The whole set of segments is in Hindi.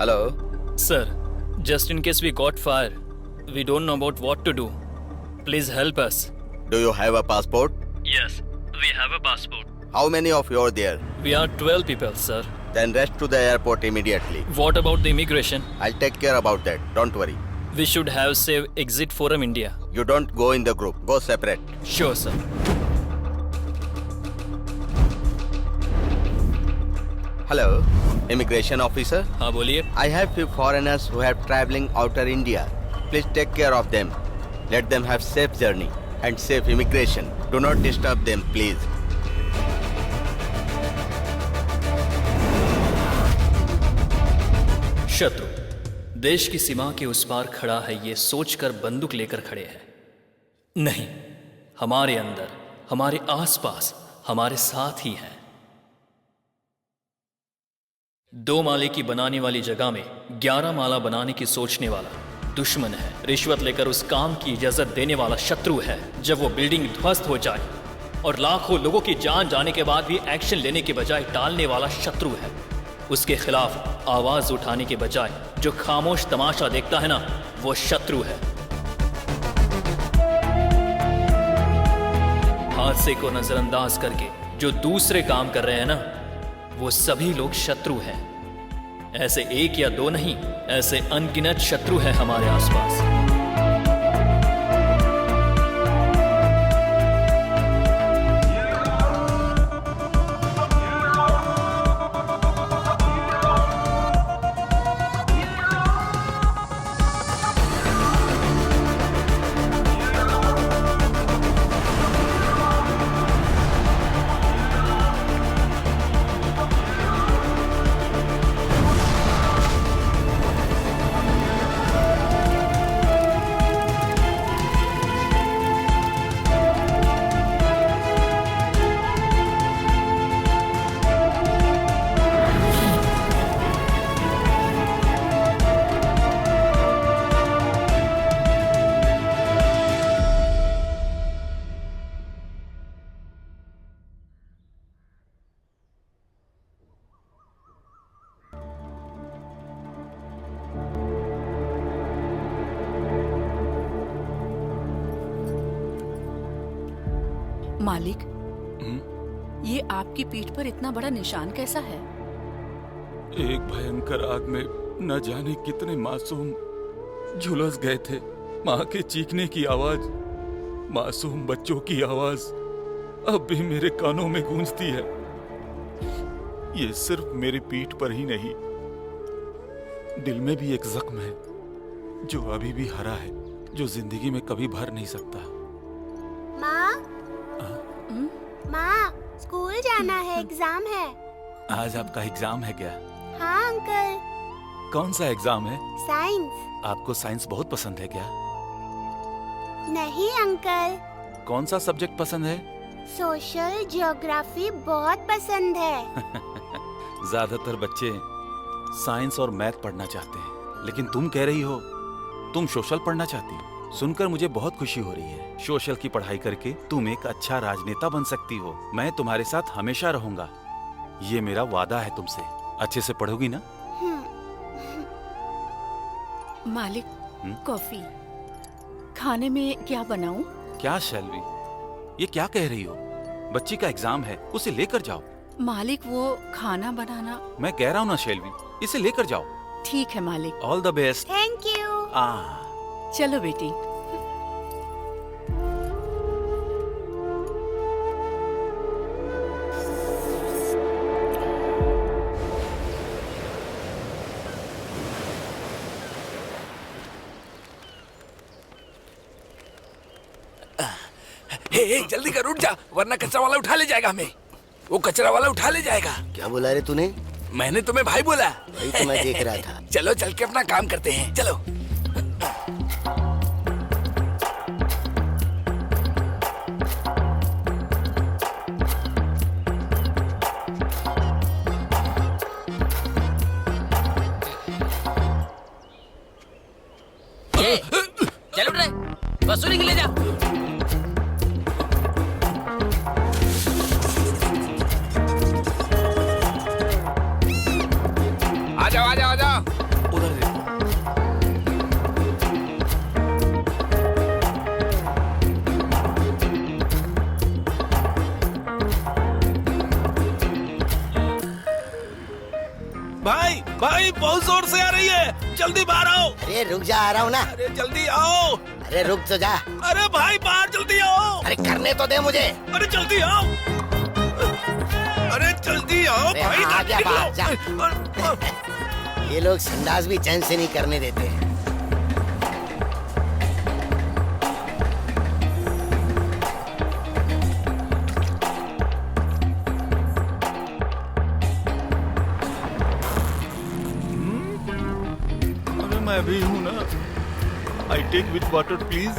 Hello. Sir, just in case we got fire, we don't know about what to do. Please help us. Do you have a passport? Yes, we have a passport. How many of you are there? We are 12 people, sir. Then rush to the airport immediately. What about the immigration? I'll take care about that. Don't worry. We should have Save Exit Forum India. You don't go in the group. Go separate. Sure, sir. Hello, immigration officer. हाँ बोलिए. I have few foreigners who have traveling outer India. Please take care of them. Let them have safe journey and safe immigration. Do not disturb them, please. शत्रु देश की सीमा के उस पार खड़ा है, ये सोचकर बंदूक लेकर खड़े हैं. नहीं, हमारे अंदर, हमारे आसपास, हमारे साथ ही हैं. 2 माले की बनाने वाली जगह में 11 माला बनाने की सोचने वाला दुश्मन है. रिश्वत लेकर उस काम की इजाजत देने वाला शत्रु है. जब वो बिल्डिंग ध्वस्त हो जाए और लाखों लोगों की जान जाने के बाद भी एक्शन लेने के बजाय टालने वाला शत्रु है. उसके खिलाफ आवाज उठाने के बजाय जो खामोश तमाशा देखता है ना, वो शत्रु है. हादसे को नजरअंदाज करके जो दूसरे काम कर रहे हैं ना, वो सभी लोग शत्रु हैं. ऐसे 1 या 2 नहीं, ऐसे अनगिनत शत्रु हैं हमारे आसपास. मालिक, ये आपकी पीठ पर इतना बड़ा निशान कैसा है? एक भयंकर आग में न जाने कितने मासूम झुलस गए थे. माँ के चीखने की आवाज, मासूम बच्चों की आवाज अब भी मेरे कानों में गूंजती है. ये सिर्फ मेरी पीठ पर ही नहीं, दिल में भी एक जख्म है जो अभी भी हरा है, जो जिंदगी में कभी भर नहीं सकता. माँ, स्कूल जाना है, एग्जाम है. आज आपका एग्जाम है क्या? हाँ अंकल. कौन सा एग्जाम है? साइंस. आपको साइंस बहुत पसंद है क्या? नहीं अंकल. कौन सा सब्जेक्ट पसंद है? सोशल ज्योग्राफी बहुत पसंद है. ज्यादातर बच्चे साइंस और मैथ पढ़ना चाहते हैं, लेकिन तुम कह रही हो तुम सोशल पढ़ना चाहती हो. सुनकर मुझे बहुत खुशी हो रही है. सोशल की पढ़ाई करके तुम एक अच्छा राजनेता बन सकती हो. मैं तुम्हारे साथ हमेशा रहूंगा, ये मेरा वादा है तुमसे. अच्छे से पढ़ोगी ना? मालिक, कॉफी. खाने में क्या बनाऊं? क्या शैलवी, ये क्या कह रही हो? बच्ची का एग्जाम है, उसे लेकर जाओ. मालिक, वो खाना बनाना. मैं कह रहा हूँ ना शैलवी, इसे लेकर जाओ. ठीक है मालिक. All the best. Thank you. चलो बेटी. हे, जल्दी कर, उठ जा, वरना कचरा वाला उठा ले जाएगा हमें. वो कचरा वाला उठा ले जाएगा. क्या बोला रे तूने? मैंने तुम्हें भाई बोला. वही तो मैं देख रहा था. चलो चल के अपना काम करते हैं, चलो. चल उठ रहे, वसूली के ले जा. आ जाओ आ जाओ आ जाओ. भाई भाई बहुत जोर से आ रही है, जल्दी बाहर आओ। अरे रुक जा, आ रहा हूँ ना। अरे जल्दी आओ। अरे रुक तो जा। अरे भाई बाहर जल्दी आओ। अरे करने तो दे मुझे। अरे जल्दी आओ। अरे जल्दी आओ अरे भाई। हाँ, क्या बात, जा। ये लोग संडास भी चैन से नहीं करने देते हैं। अरे मैं भी हूँ ना। I take with water please.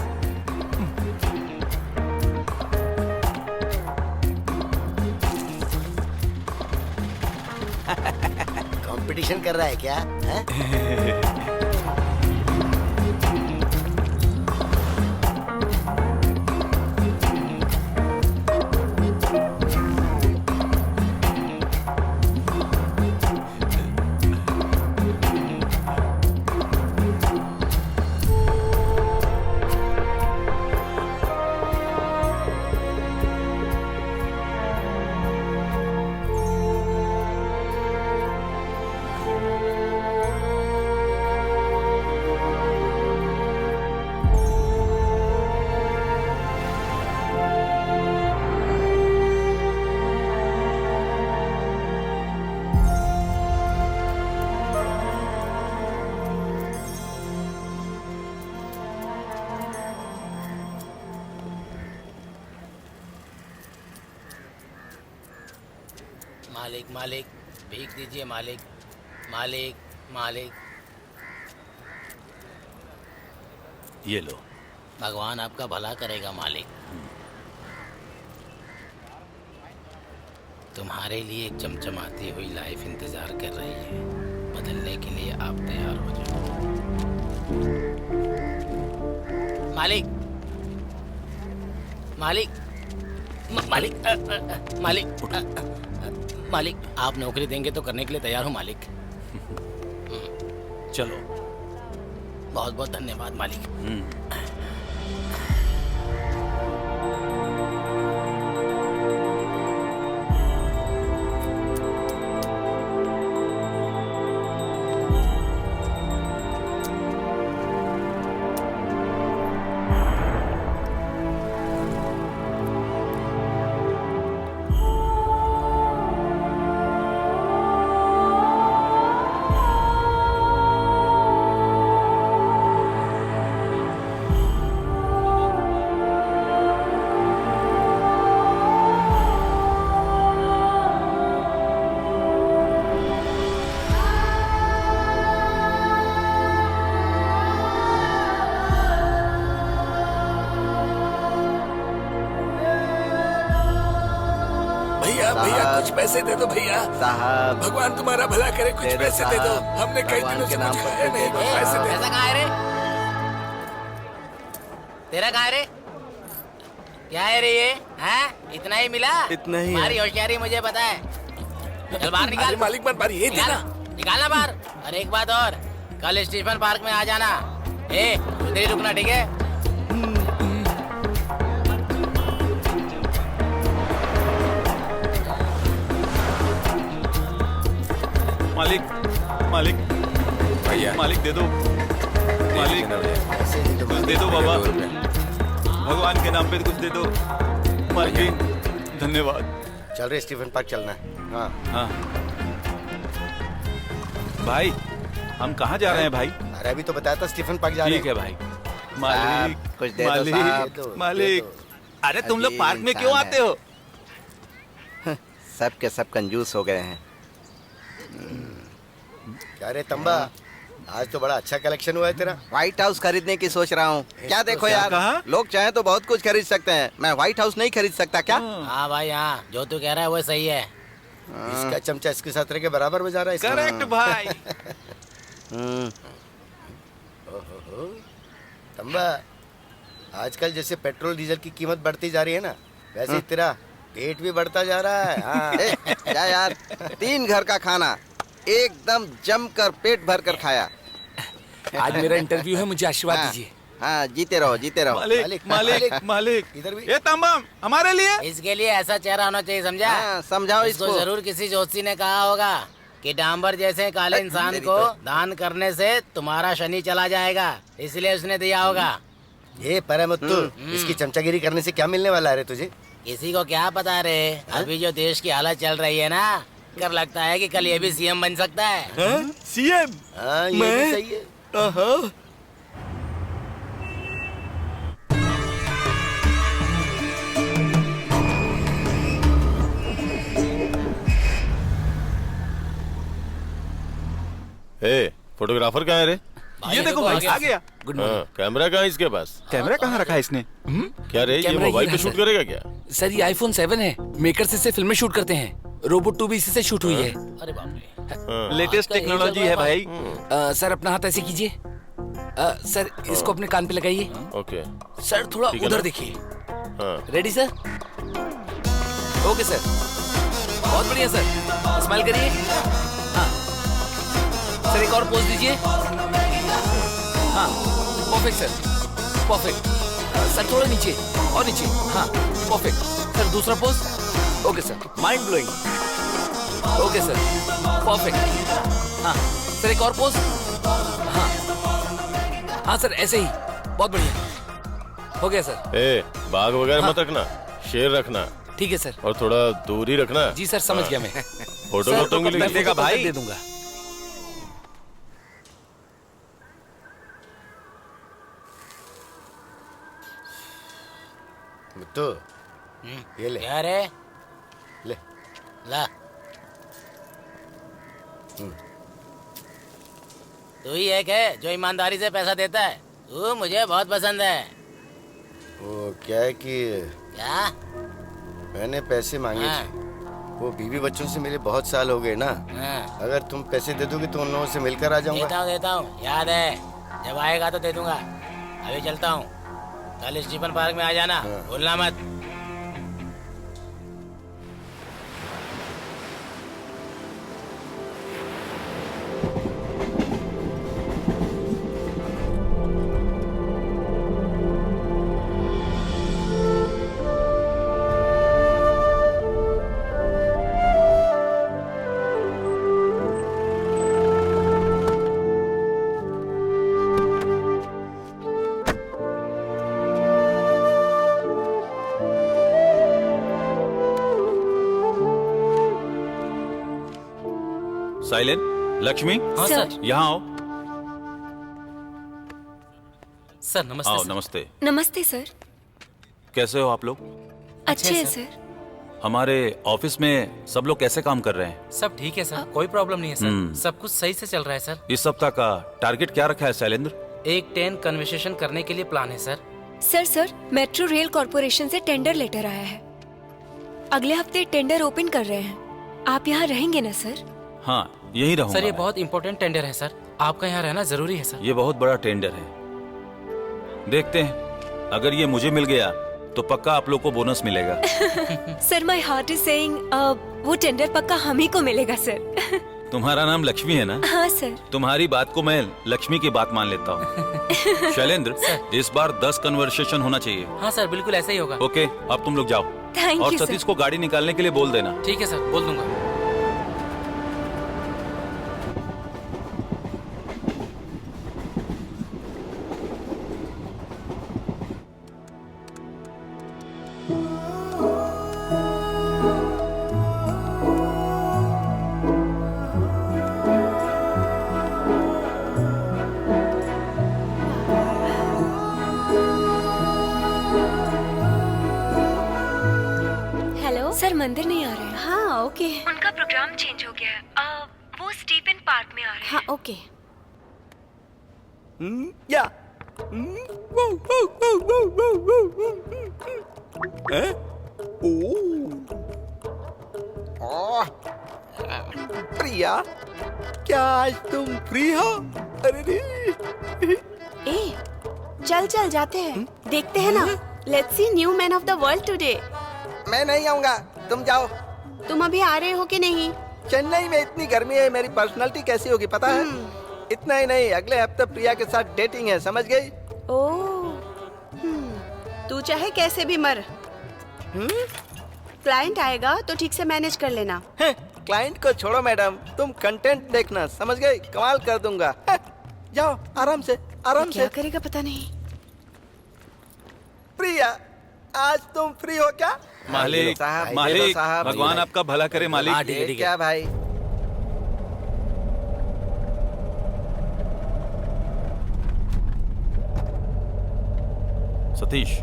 Competition कर रहा है क्या है? मालिक मालिक भीख दीजिए मालिक मालिक मालिक। ये लो। भगवान आपका भला करेगा मालिक। तुम्हारे लिए एक चमचमाती हुई लाइफ इंतजार कर रही है। बदलने के लिए आप तैयार हो जाओ मालिक मालिक मालिक मालिक मालिक आप नौकरी देंगे तो करने के लिए तैयार हूँ मालिक। चलो। बहुत बहुत धन्यवाद मालिक। भैया भैया कुछ पैसे दे दो भैया। साहब भगवान तुम्हारा भला करे, कुछ दे दो पैसे दे दो। साहब, हमने कई भगवान दिनों के से नाम कुछ पर खाया दे नहीं, दो। कुछ पैसे दे पैसा दो। कहाँ है रे? तेरा कहाँ है रे? क्या है रे ये? हैं? इतना ही मिला? इतना ही है। हमारी होशियारी मुझे पता है। चल बाहर निकाल। अरे मालिक मत मारिए, ये निकाल देना। निकालना बाहर। और एक बात और, कल स्टीफन पार्क में आ जाना। ए उधर ही रुकना, ठीक है? मालिक मालिक भैया मालिक दे दो। मालिक ऐसे नहीं तो कुछ दे दो बाबा, भगवान के नाम पे कुछ दे दो। मालिक धन्यवाद। चल रहे स्टीफन पार्क चलना है। हाँ हाँ भाई, हम कहाँ जा रहे हैं भाई? अरे अभी तो बताया था स्टीफन पार्क जा रहे ठीक है भाई। मालिक कुछ दे दो मालिक साहब। दे दो, मालिक। दे दो। अरे तुम लोग अजीब पार्क में क्यों इंसान आते हो? सब के सब कंजूस हो गए हैं। क्या रे तंबा, आज तो बड़ा अच्छा कलेक्शन हुआ है तेरा। व्हाइट हाउस खरीदने की सोच रहा हूँ। क्या देखो क्या यार, कहा? लोग चाहे तो बहुत कुछ खरीद सकते हैं, मैं व्हाइट हाउस नहीं खरीद सकता क्या? हाँ भाई हाँ, जो तू कह रहा है वो सही है। इसका चमचा इसके साथ रह के बराबर बजा रहा है इसका। करेक्ट भाई। हम्म, ओहो, तंबा आजकल जैसे पेट्रोल डीजल की कीमत बढ़ती जा रही है ना, वैसे ही तेरा पेट भी बढ़ता जा रहा है। हाँ। ए, क्या यार, 3 घर का खाना एकदम जमकर पेट भर कर खाया। आज मेरा इंटरव्यू है, मुझे आशीर्वाद हाँ, दीजिए। हाँ जीते रहो जीते रहो। मालिक मालिक, मालिक मालिक। मालिक, इधर भी। ये तमाम हमारे लिए। इसके लिए ऐसा चेहरा होना चाहिए, समझा? हाँ, समझाओ इसको इसको। जरूर किसी जोशी ने कहा होगा। कि डांबर जैसे काले इंसान को दान करने से तुम्हारा शनि चला जाएगा, इसलिए उसने दिया होगा। ये परमुत्तु, इसकी चमचागिरी करने से क्या मिलने वाला है रे तुझे? किसी को क्या पता रे, अभी जो देश की हालत चल रही है ना, कर लगता है कि कल ये भी सीएम बन सकता है। सीएम? हाँ, ये भी सही है। फोटोग्राफर कहाँ है रे? ये देखो भाई, आ गया। गुड हाँ, मॉर्निंग। कैमरा कहाँ है इसके पास? कैमरा कहाँ रखा है इसने? क्या रे, ये कैमरा मोबाइल ये पे रहा शूट सर। करेगा क्या? सर ये iPhone 7 है, मेकर से फिल्में शूट करते हैं। रोबोट 2 भी इसी से शूट हुई है। अरे बाप रे, हाँ, लेटेस्ट टेक्नोलॉजी है भाई। सर अपना हाथ ऐसे कीजिए। सर इसको अपने कान पे लगाइए। ओके। सर थोड़ा ठीक है उधर ना? देखिए। हाँ, रेडी सर? ओके सर, बहुत बढ़िया सर, स्माइल करिए। हाँ सर, एक और पोज दीजिए। हाँ परफेक्ट सर, परफेक्ट। सर थोड़ा नीचे और नीचे। हाँ परफेक्ट सर, दूसरा pose. Okay sir, mind blowing. Okay sir, perfect. हाँ सर, एक और पोज। हाँ हाँ सर, ऐसे ही, बहुत बढ़िया हो गया सर। ए, बाघ वगैरह मत रखना, शेर रखना, ठीक है सर। और थोड़ा दूरी रखना। जी सर, समझ गया मैं। फोटो सर, तो मैं मिलेगा फोटो भाई। दे दूंगा। मुत्तु, ये ले क्या रे? ले। ला, तू ही एक है जो ईमानदारी से पैसा देता है। तू मुझे बहुत पसंद है। वो क्या है कि क्या? मैंने पैसे मांगे हाँ। थे। वो बीवी बच्चों से मिले बहुत साल हो गए ना। हाँ, अगर तुम पैसे दे दोगे तो उन लोगों से मिलकर आ जाऊंगा। देता हूँ, याद है। जब आएगा तो दे दूंगा। अभी चलता हूँ, कल स्टीफन पार्क में आ जाना, हाँ। भूलना मत। साइलेंट, लक्ष्मी हाँ सर। यहाँ आओ। सर नमस्ते। आओ, सर। नमस्ते। नमस्ते सर। कैसे हो आप लोग? अच्छे हैं सर। सर। हमारे ऑफिस में सब लोग कैसे काम कर रहे हैं? सब ठीक है सर, कोई प्रॉब्लम नहीं है सर, सब कुछ सही से चल रहा है सर। इस सप्ताह का टारगेट क्या रखा है शैलेंद्र? एक 10 कन्वर्सेशन करने के लिए प्लान है sir. Sir metro rail corporation से टेंडर लेटर आया है। अगले हफ्ते टेंडर ओपन कर रहे हैं। आप यहाँ रहेंगे ना सर? हाँ, यही रहूंगा सर ये मैं। बहुत इंपॉर्टेंट टेंडर है सर, आपका यहाँ रहना जरूरी है सर। ये बहुत बड़ा टेंडर है, देखते हैं। अगर ये मुझे मिल गया तो पक्का आप लोग को बोनस मिलेगा। Sir my heart is saying वो टेंडर पक्का हम ही को मिलेगा सर। तुम्हारा नाम लक्ष्मी है ना? हाँ सर। तुम्हारी बात को मैं लक्ष्मी की बात मान लेता हूँ। शैलेंद्र, इस बार 10 कन्वर्सेशन होना चाहिए। हाँ सर, बिल्कुल ऐसा ही होगा। ओके, अब तुम लोग जाओ। थैंक और यू सतीश सर। को गाड़ी निकालने के लिए बोल देना। ठीक है सर, बोल दूंगा। हेलो सर, मंदिर नहीं आ रहे हैं। हाँ ओके। उनका प्रोग्राम चेंज हो गया है। वो स्टीफन पार्क में आ रहे हैं। हाँ ओके। या प्रिया, क्या आज तुम फ्री हो? अरे रे, ए चल चल जाते हैं, देखते हैं ना। Let's see new man of the world today. मैं नहीं आऊंगा, तुम जाओ। तुम अभी आ रहे हो कि नहीं? चेन्नई में इतनी गर्मी है, मेरी पर्सनालिटी कैसी होगी पता है? इतना ही नहीं, अगले हफ्ते प्रिया के साथ डेटिंग है, समझ गई? ओह, तू चाहे कैसे भी मर, क्लाइंट आएगा तो ठीक से मैनेज कर लेना। क्लाइंट को छोड़ो मैडम, तुम कंटेंट देखना, समझ गए? कमाल कर दूंगा। जाओ आराम से, आराम क्या से। करेगा पता नहीं। प्रिया, आज तुम फ्री हो क्या? मालिक साहब, मालिक, साहब, भगवान आपका भला करे मालिक। हाँ, ठीक है, ठीक है। क्या भाई? सतीश,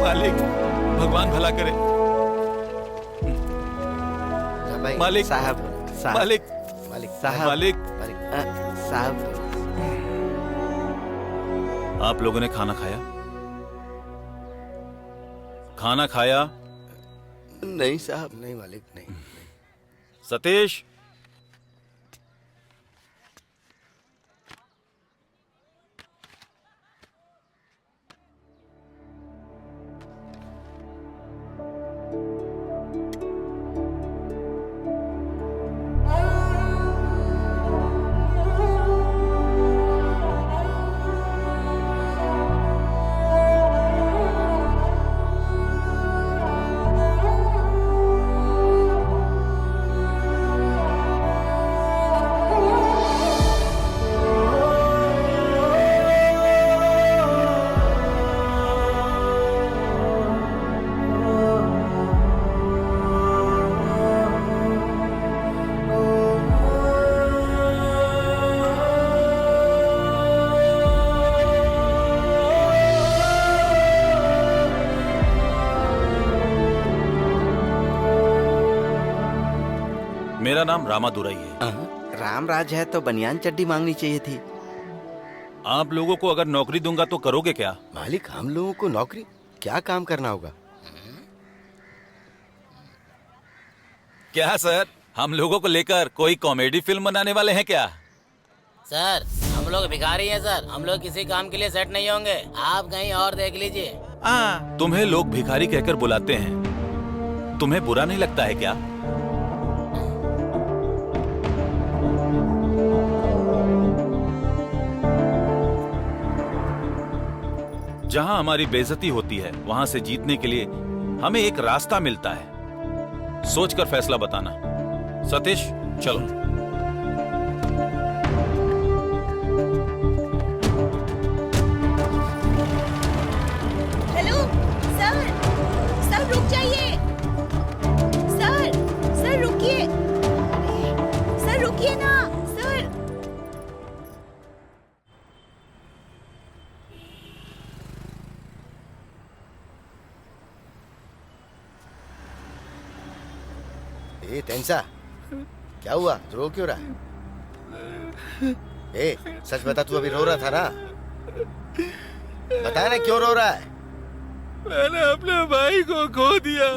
मालिक भगवान भला करे। भाई मालिक साहब, साहब, मालिक मालिक साहब, मालिक, साहब, आप लोगों ने खाना खाया? खाना खाया? नहीं साहब। नहीं मालिक, नहीं। सतीश, मेरा नाम रामादुराई है। राम राज है तो बनियान चड्डी मांगनी चाहिए थी। आप लोगों को अगर नौकरी दूंगा तो करोगे क्या? मालिक, हम लोगों को नौकरी, क्या काम करना होगा? क्या सर, हम लोगों को लेकर कोई कॉमेडी फिल्म बनाने वाले हैं क्या? सर, हम लोग भिखारी हैं सर, हम लोग किसी काम के लिए सेट नहीं होंगे, आप कहीं और देख लीजिए। तुम्हें लोग भिखारी कहकर बुलाते हैं, तुम्हें बुरा नहीं लगता है क्या? जहां हमारी बेइज्जती होती है, वहां से जीतने के लिए हमें एक रास्ता मिलता है। सोचकर फैसला बताना। सतीश, चलो। हेलो सर, सर रुक जाइए। सर रुकिए। सर रुकिए ना सर। ए तेंसा, क्या हुआ? रो क्यों रहा? ए सच बता, तू अभी रो रहा था ना? बता ना क्यों रो रहा है? मैंने अपने भाई को खो दिया।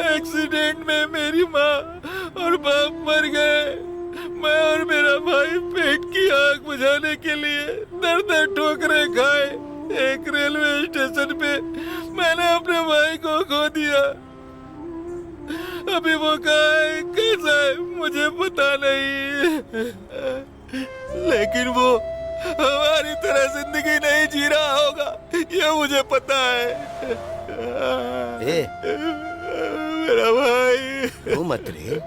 एक्सीडेंट में मेरी माँ और बाप मर गए। मैं और मेरा भाई पेट की आग बुझाने के लिए दर दर ठोकरें खाए। एक रेलवे स्टेशन पे मैंने अपने भाई को खो दिया। अभी वो कहाँ है, कैसा है, मुझे पता नहीं, लेकिन वो हमारी तरह जिंदगी नहीं जी रहा होगा, ये मुझे पता है। ए मेरा भाई। रो मत रे।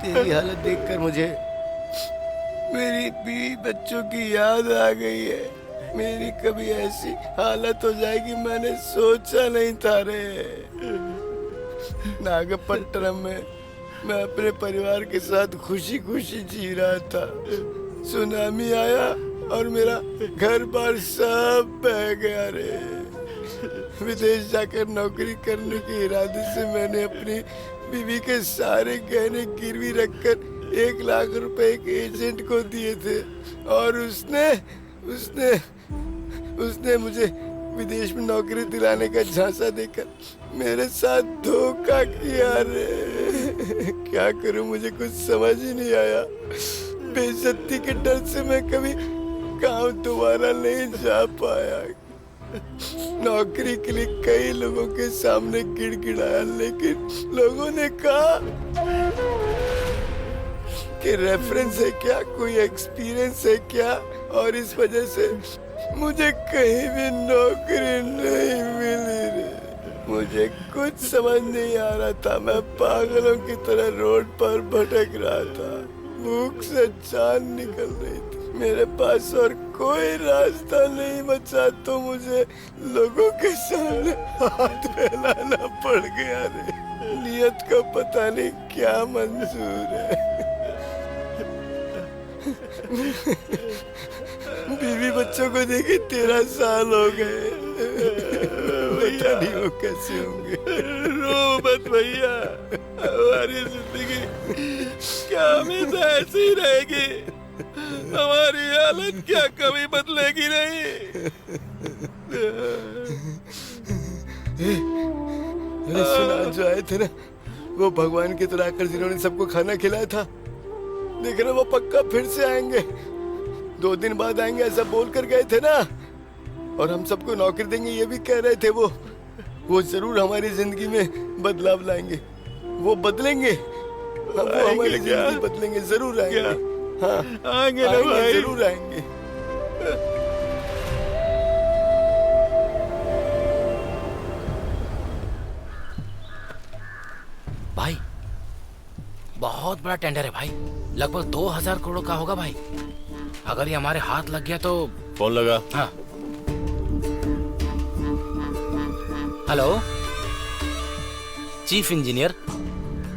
तेरी हालत देखकर मुझे मेरी बीवी बच्चों की याद आ गई है। मेरी कभी ऐसी हालत हो जाएगी मैंने सोचा नहीं था रे। नागपट्टनम में मैं अपने परिवार के साथ खुशी खुशी जी रहा था। सुनामी आया और मेरा घर बार सब बह गया रे। विदेश जाकर नौकरी करने के इरादे से मैंने अपनी बीवी के सारे गहने गिरवी रखकर 1 लाख रुपए एक एजेंट को दिए थे और उसने मुझे विदेश में नौकरी दिलाने का झांसा देकर मेरे साथ धोखा किया रे। क्या करूं, मुझे कुछ समझ ही नहीं आया। बेइज्जती के डर से मैं कभी गांव दोबारा नहीं जा पाया। नौकरी के लिए कई लोगों के सामने गिड़गिड़ाया, लेकिन लोगों ने कहा कि रेफरेंस है क्या, कोई एक्सपीरियंस है क्या, और इस वजह से मुझे कहीं भी नौकरी नहीं मिली रे। मुझे कुछ समझ नहीं आ रहा था, मैं पागलों की तरह रोड पर भटक रहा था। भूख से जान निकल रही थी, मेरे पास और कोई रास्ता नहीं बचा, तो मुझे लोगों के सामने हाथ फैलाना पड़ गया रे। नियत को पता नहीं क्या मंजूर है। बीवी बच्चों को देखे 13 साल हो गए, पता नहीं वो कैसे होंगे। रो मत भैया, हमारी जिंदगी क्या हमेशा ऐसी ही रहेगी? हमारी हालत क्या कभी बदलेगी नहीं? अरे सुना, जो आए थे ना वो भगवान की तरह आकर जिन्होंने सबको खाना खिलाया था, देख रहे वो पक्का फिर से आएंगे। 2 दिन बाद आएंगे ऐसा बोल कर गए थे ना, और हम सबको नौकरी देंगे ये भी कह रहे थे। वो जरूर हमारी जिंदगी में बदलाव लाएंगे, वो बदलेंगे, वो हमारी जिंदगी बदलेंगे, जरूर आएंगे। हाँ आएंगे ना भाई, जरूर आएंगे। भाई बहुत बड़ा टेंडर है भाई, लगभग 2000 करोड़ का होगा भाई। अगर ये हमारे हाथ लग गया तो। फोन लगा। हाँ हेलो चीफ इंजीनियर।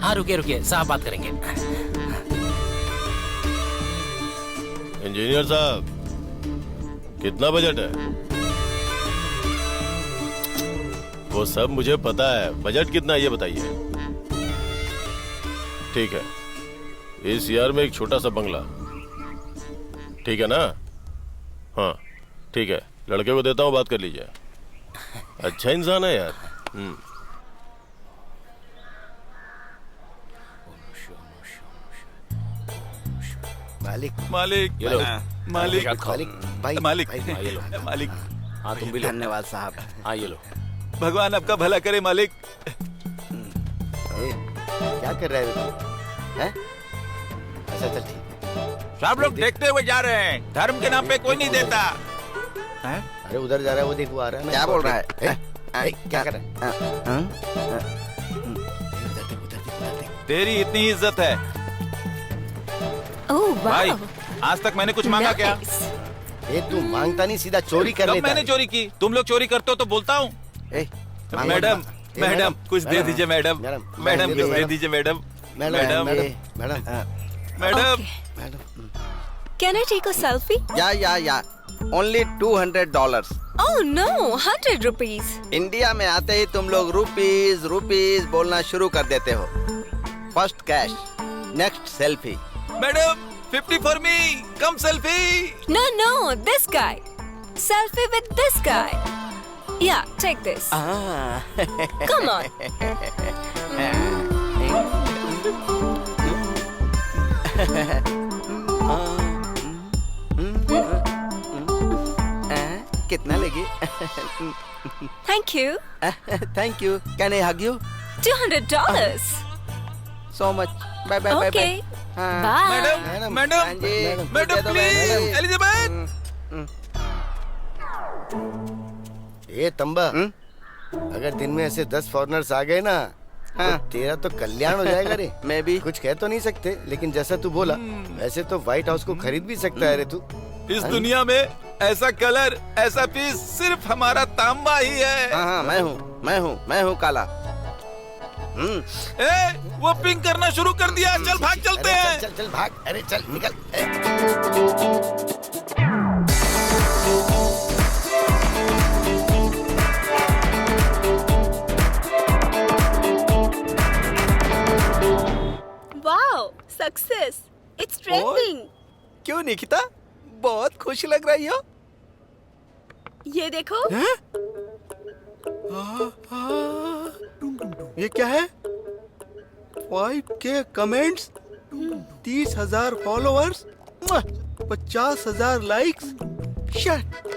हाँ रुकिए रुकिए, साहब बात करेंगे। इंजीनियर साहब, कितना बजट है? वो सब मुझे पता है, बजट कितना है ये बताइए। ठीक है, इस ईयर में एक छोटा सा बंगला, ठीक है ना? हाँ ठीक है, लड़के को देता हूँ, बात कर लीजिए। अच्छा इंसान है यार। मालिक मालिक ये लो। मालिक मालिक भाई मालिक ये लो। मालिक, हाँ तुम भी लो। धन्यवाद साहब। हाँ ये लो। भगवान आपका भला करे मालिक। क्या कर रहे हो हैं? अच्छा चल ठीक है। सब लोग देखते हुए जा रहे हैं, धर्म के नाम पे कोई नहीं देता है? अरे उधर जा रहा है, वो देख, वो आ रहा है ना। क्या बोल रहा है? क्या कर रहा है? तेरी इतनी इज्जत है ओह भाई, वाह, आज तक मैंने कुछ मांगा क्या? ये तू मांगता नहीं, सीधा चोरी कर कब लेता मैंने है। चोरी की? तुम लोग चोरी करते हो तो बोलता हूँ। मांगो मैडम मत। मैडम कुछ दे दीजिए मैडम। मैडम, मैडम दे दो कुछ दे दीजिए madam. Madam madam madam madam madam can I take a selfie? या only $200। Oh no, 100 rupees. India में आते ही तुम लोग रुपीज रुपीज बोलना शुरू कर देते हो। First cash, next selfie. Madam 50 for me, come selfie. No, no, this guy. Selfie with this guy. Yeah, take this. Come on. कितना लेगी? Thank you. Thank you. Can I hug you? $200. So much. Bye bye bye Okay. Bye. Bye. Madam madam हाँ जी, मैडम दे दो प्लीज, मैडम। एलिजाबेथ। ये तंबा, अगर दिन में ऐसे 10 फॉरेनर्स आ गए ना, हाँ। तो तेरा तो कल्याण हो जाएगा रे। मैं भी कुछ कह तो नहीं सकते, लेकिन जैसा तू बोला वैसे तो व्हाइट हाउस को खरीद भी सकता है रे तू। इस दुनिया में ऐसा कलर, ऐसा पीस सिर्फ हमारा तांबा ही है। हाँ, मैं हूँ काला। ए, वो पिंक करना शुरू कर दिया, चल भाग चलते अरे हैं। चल चल चल भाग, अरे चल निकल। Wow, success, it's trending. क्यों निकिता, बहुत खुश लग रही हो। ये देखो। ये क्या है? 5K comments, 30,000 followers, 50,000 likes. Shut!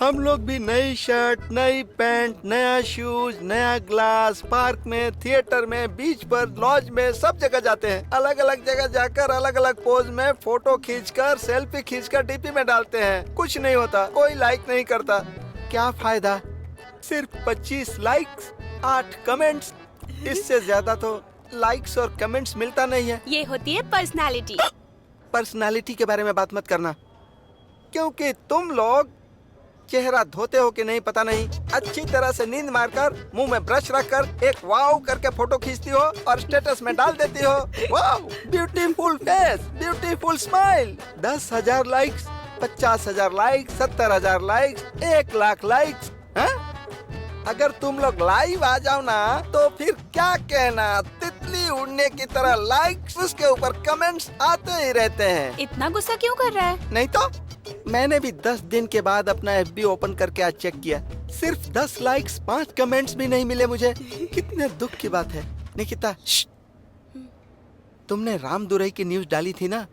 हम लोग भी नई शर्ट, नई पैंट, नया शूज, नया ग्लास, पार्क में, थिएटर में, बीच पर, लॉज में, सब जगह जाते हैं। अलग अलग जगह जाकर अलग अलग पोज में फोटो खींचकर, सेल्फी खींचकर डीपी में डालते हैं। कुछ नहीं होता, कोई लाइक नहीं करता। क्या फायदा? सिर्फ 25 लाइक्स, 8 कमेंट्स। इससे ज्यादा तो लाइक्स और कमेंट्स मिलता नहीं है। ये होती है पर्सनालिटी। पर्सनालिटी के बारे में बात मत करना, क्योंकि तुम लोग चेहरा धोते हो कि नहीं पता नहीं, अच्छी तरह से नींद मारकर मुंह में ब्रश रखकर एक वाव करके फोटो खींचती हो और स्टेटस में डाल देती हो। Wow, beautiful face, beautiful smile. 10,000 likes, 50,000 likes, 70,000 likes, 1,00,000 likes. अगर तुम लोग लाइव आ जाओ ना तो फिर क्या कहना, तितली उड़ने की तरह लाइक्स, उसके ऊपर कमेंट्स आते ही रहते हैं। इतना गुस्सा क्यों कर रहा है? नहीं तो मैंने भी 10 दिन के बाद अपना FB ओपन करके आज चेक किया, सिर्फ 10 लाइक्स, 5 कमेंट्स भी नहीं मिले मुझे। कितने दुख की बात है। निकिता, तुमने राम दुरई की न्यूज डाली थी ना,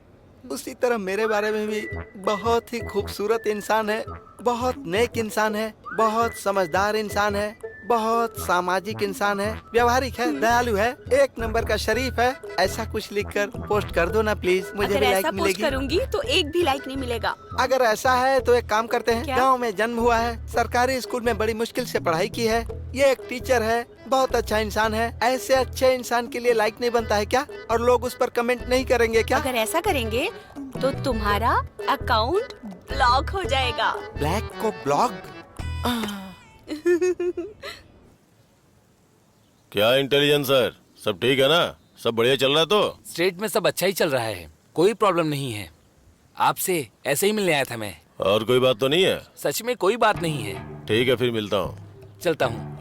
उसी तरह मेरे बारे में भी बहुत ही खूबसूरत इंसान है, बहुत नेक इंसान है, बहुत समझदार इंसान है, बहुत सामाजिक इंसान है, व्यवहारिक है, दयालु है, एक नंबर का शरीफ है। ऐसा कुछ लिखकर पोस्ट कर दो ना प्लीज, मुझे अगर भी लाइक ऐसा पोस्ट मिलेगी। करूंगी तो एक भी लाइक नहीं मिलेगा। अगर ऐसा है तो एक काम करते हैं, क्या? गांव में जन्म हुआ है, सरकारी स्कूल में बड़ी मुश्किल से पढ़ाई की है, ये एक टीचर है, बहुत अच्छा इंसान है। ऐसे अच्छे इंसान के लिए लाइक नहीं बनता है क्या? और लोग उस पर कमेंट नहीं करेंगे क्या? अगर ऐसा करेंगे तो तुम्हारा अकाउंट ब्लॉक हो जाएगा। ब्लैक को ब्लॉक? क्या इंटेलिजेंस सर, सब ठीक है ना? सब बढ़िया चल रहा है तो? स्टेट में सब अच्छा ही चल रहा है, कोई प्रॉब्लम नहीं है। आपसे ऐसे ही मिलने आया था मैं। और कोई बात तो नहीं है? सच में कोई बात नहीं है। ठीक है, फिर मिलता हूँ। चलता हूँ।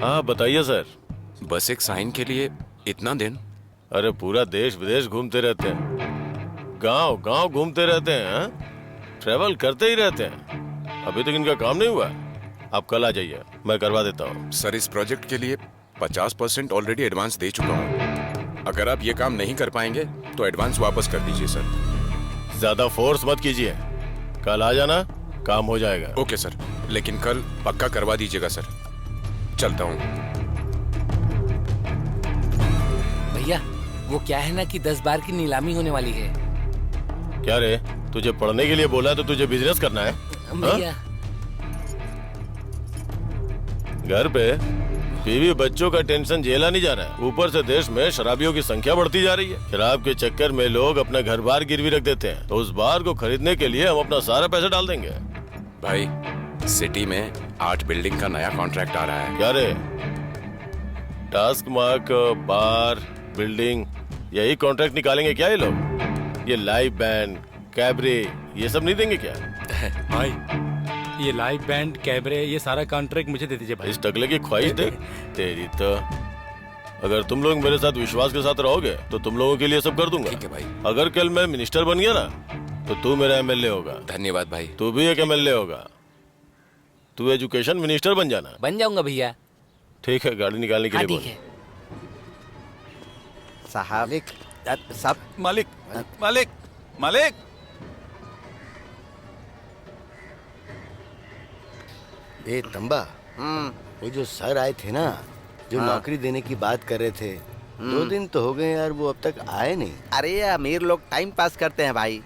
हाँ बताइए सर। बस एक साइन के लिए इतना दिन? अरे पूरा देश विदेश घूमते रहते हैं, गांव गांव घूमते रहते हैं, हाँ? ट्रेवल करते ही रहते हैं। अभी तक इनका काम नहीं हुआ। आप कल आ जाइए, मैं करवा देता हूँ। सर, इस प्रोजेक्ट के लिए 50% ऑलरेडी एडवांस दे चुका हूँ। अगर आप ये काम नहीं कर पाएंगे तो एडवांस वापस कर दीजिए सर। ज्यादा फोर्स मत कीजिए, कल आ जाना, काम हो जाएगा। ओके सर, लेकिन कल पक्का करवा दीजिएगा सर। चलता हूँ। भैया, वो क्या है ना कि 10 बार की नीलामी होने वाली है। क्या रे, तुझे पढ़ने के लिए बोला तो तुझे बिजनेस करना है? भैया, घर पे बीवी बच्चों का टेंशन झेला नहीं जा रहा है, ऊपर से देश में शराबियों की संख्या बढ़ती जा रही है। शराब के चक्कर में लोग अपना घर बार गिरवी रख देते हैं, तो उस बार को खरीदने के लिए हम अपना सारा पैसा डाल देंगे। भाई, सिटी में 8 बिल्डिंग का नया कॉन्ट्रैक्ट आ रहा है। क्या रे, टास्क मार्क, बार, बिल्डिंग, यही कॉन्ट्रैक्ट निकालेंगे क्या ये लोग? ये लाइव बैंड, कैबरे, ये सब नहीं देंगे क्या? भाई, ये लाइव बैंड, कैबरे, ये सारा कॉन्ट्रैक्ट मुझे दे दीजिए भाई। इस टकले की ख्वाहिश देख तेरी तो। अगर तुम लोग मेरे साथ विश्वास के साथ रहोगे तो तुम लोगों के लिए सब कर दूंगा। ठीक है भाई। अगर कल मैं मिनिस्टर बन गया ना तो तू मेरा MLA होगा। धन्यवाद भाई। तू भी एक MLA होगा। तू एजुकेशन मिनिस्टर बन जाना। बन जाऊंगा भैया। ठीक है, गाड़ी निकालने के हाँ, लिए ठीक बोल। है। साहब, सब मालिक, मालिक, मालिक। ए तंबा, वो जो सर आए थे ना, जो नौकरी देने की बात कर रहे थे, 2 दिन तो हो गए यार, वो अब तक आए नहीं। अरे अमीर लोग टाइम पास करते हैं भाई,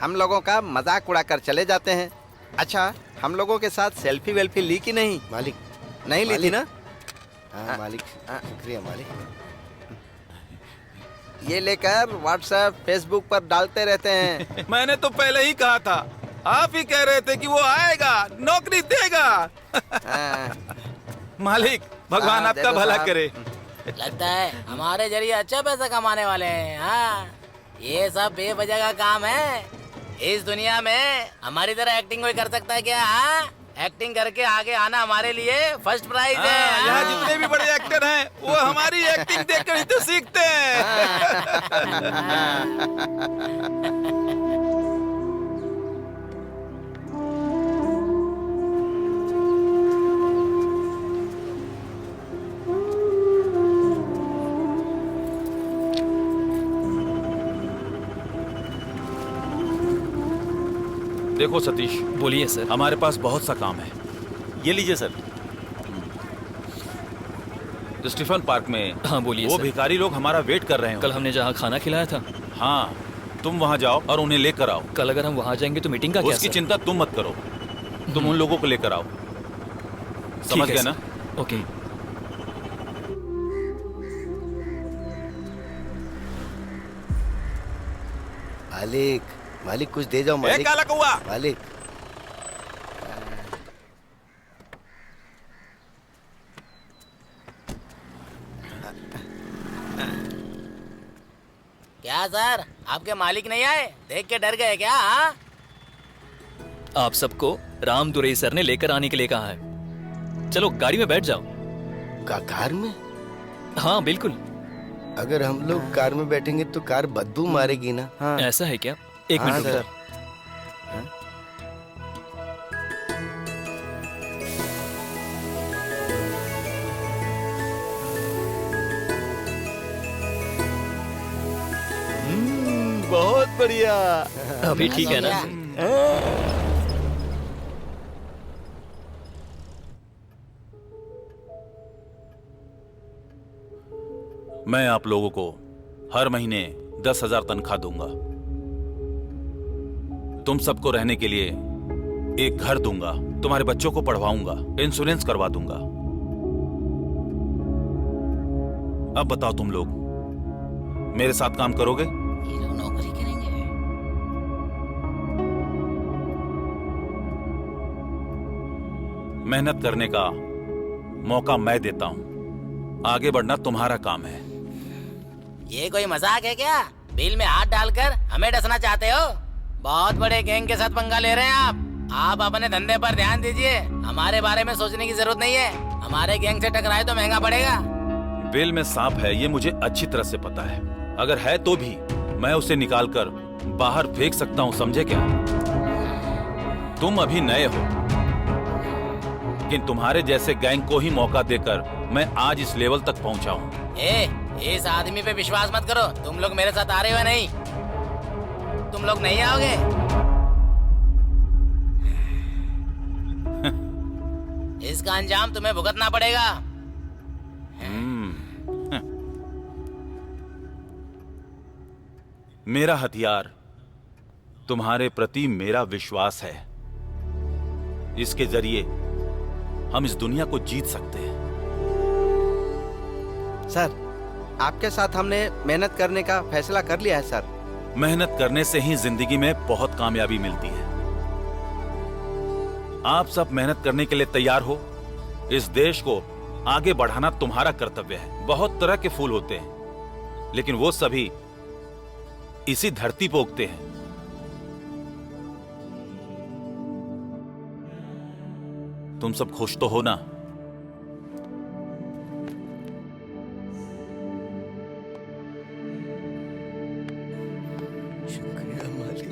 हम लोगों का मजाक उड़ाकर चले जाते हैं। अच्छा, हम लोगों के साथ सेल्फी वेल्फी ली कि नहीं? मालिक, नहीं ली थी ना? हाँ मालिक, शुक्रिया मालिक। ये लेकर व्हाट्सएप, फेसबुक पर डालते रहते हैं। मैंने तो पहले ही कहा था, आप ही कह रहे थे कि वो आएगा, नौकरी देगा। मालिक, भगवान आपका भला करे। लगता है हमारे जरिए अच्छा पैसा कमाने वाले हैं। हाँ, ये सब बेवजह का काम है। इस दुनिया में हमारी तरह एक्टिंग कोई कर सकता है क्या? हाँ, एक्टिंग करके आगे आना हमारे लिए फर्स्ट प्राइज है। यहाँ जितने भी बड़े एक्टर हैं वो हमारी एक्टिंग देखकर ही तो सीखते हैं। देखो सतीश, बोलिए सर। हमारे पास बहुत सा काम है। ये लीजिए सर। स्टीफन पार्क में हाँ बोलिए वो सर। भिखारी लोग हमारा वेट कर रहे हैं। कल हमने जहाँ खाना खिलाया था। हाँ, तुम वहाँ जाओ और उन्हें लेकर आओ। कल अगर हम वहाँ जाएंगे तो मीटिंग का क्या उसकी सर? चिंता तुम मत करो, तुम उन लोगों को लेकर आओ। समझ ठीक है गए ना? सर। ओके। मालिक, मालिक कुछ दे जाओ मालिक। काला कौआ। मालिक। क्या सर, आपके मालिक नहीं आए? देख के डर गए क्या? हाँ? आप सबको राम दुरई सर ने लेकर आने के लिए कहा है। चलो गाड़ी में बैठ जाओ। कार में? हाँ बिल्कुल। अगर हम लोग कार में बैठेंगे तो कार बदबू मारेगी ना। हाँ। ऐसा है क्या? एक मिनट रुको। सर। बहुत बढ़िया। अभी ठीक है ना? मैं आप लोगों को हर महीने 10,000 तनख्वाह दूंगा। तुम सबको रहने के लिए एक घर दूंगा, तुम्हारे बच्चों को पढ़वाऊंगा, इंश्योरेंस करवा दूंगा। अब बताओ तुम लोग मेरे साथ काम करोगे? ये लोग नौकरी करेंगे। मेहनत करने का मौका मैं देता हूं, आगे बढ़ना तुम्हारा काम है। ये कोई मजाक है क्या? बिल में हाथ डालकर हमें डसना चाहते हो? बहुत बड़े गैंग के साथ पंगा ले रहे हैं आप अपने धंधे पर ध्यान दीजिए। हमारे बारे में सोचने की जरूरत नहीं है। हमारे गैंग से टकराए तो महंगा पड़ेगा। बिल में सांप है ये मुझे अच्छी तरह से पता है। अगर है तो भी मैं उसे निकालकर बाहर फेंक सकता हूं, समझे क्या? तुम अभी नए हो, लेकिन तुम्हारे जैसे गैंग को ही मौका देकर मैं आज इस लेवल तक पहुंचा हूं। इस आदमी पे विश्वास मत करो। तुम लोग मेरे साथ आ रहे हो नहीं? तुम लोग नहीं आओगे? इसका अंजाम तुम्हें भुगतना पड़ेगा। मेरा हथियार तुम्हारे प्रति मेरा विश्वास है। इसके जरिए हम इस दुनिया को जीत सकते हैं। सर, आपके साथ हमने मेहनत करने का फैसला कर लिया है सर। मेहनत करने से ही जिंदगी में बहुत कामयाबी मिलती है। आप सब मेहनत करने के लिए तैयार हो? इस देश को आगे बढ़ाना तुम्हारा कर्तव्य है। बहुत तरह के फूल होते हैं, लेकिन वो सभी इसी धरती पर उगते हैं। तुम सब खुश तो हो ना? शुक्रिया मालिक।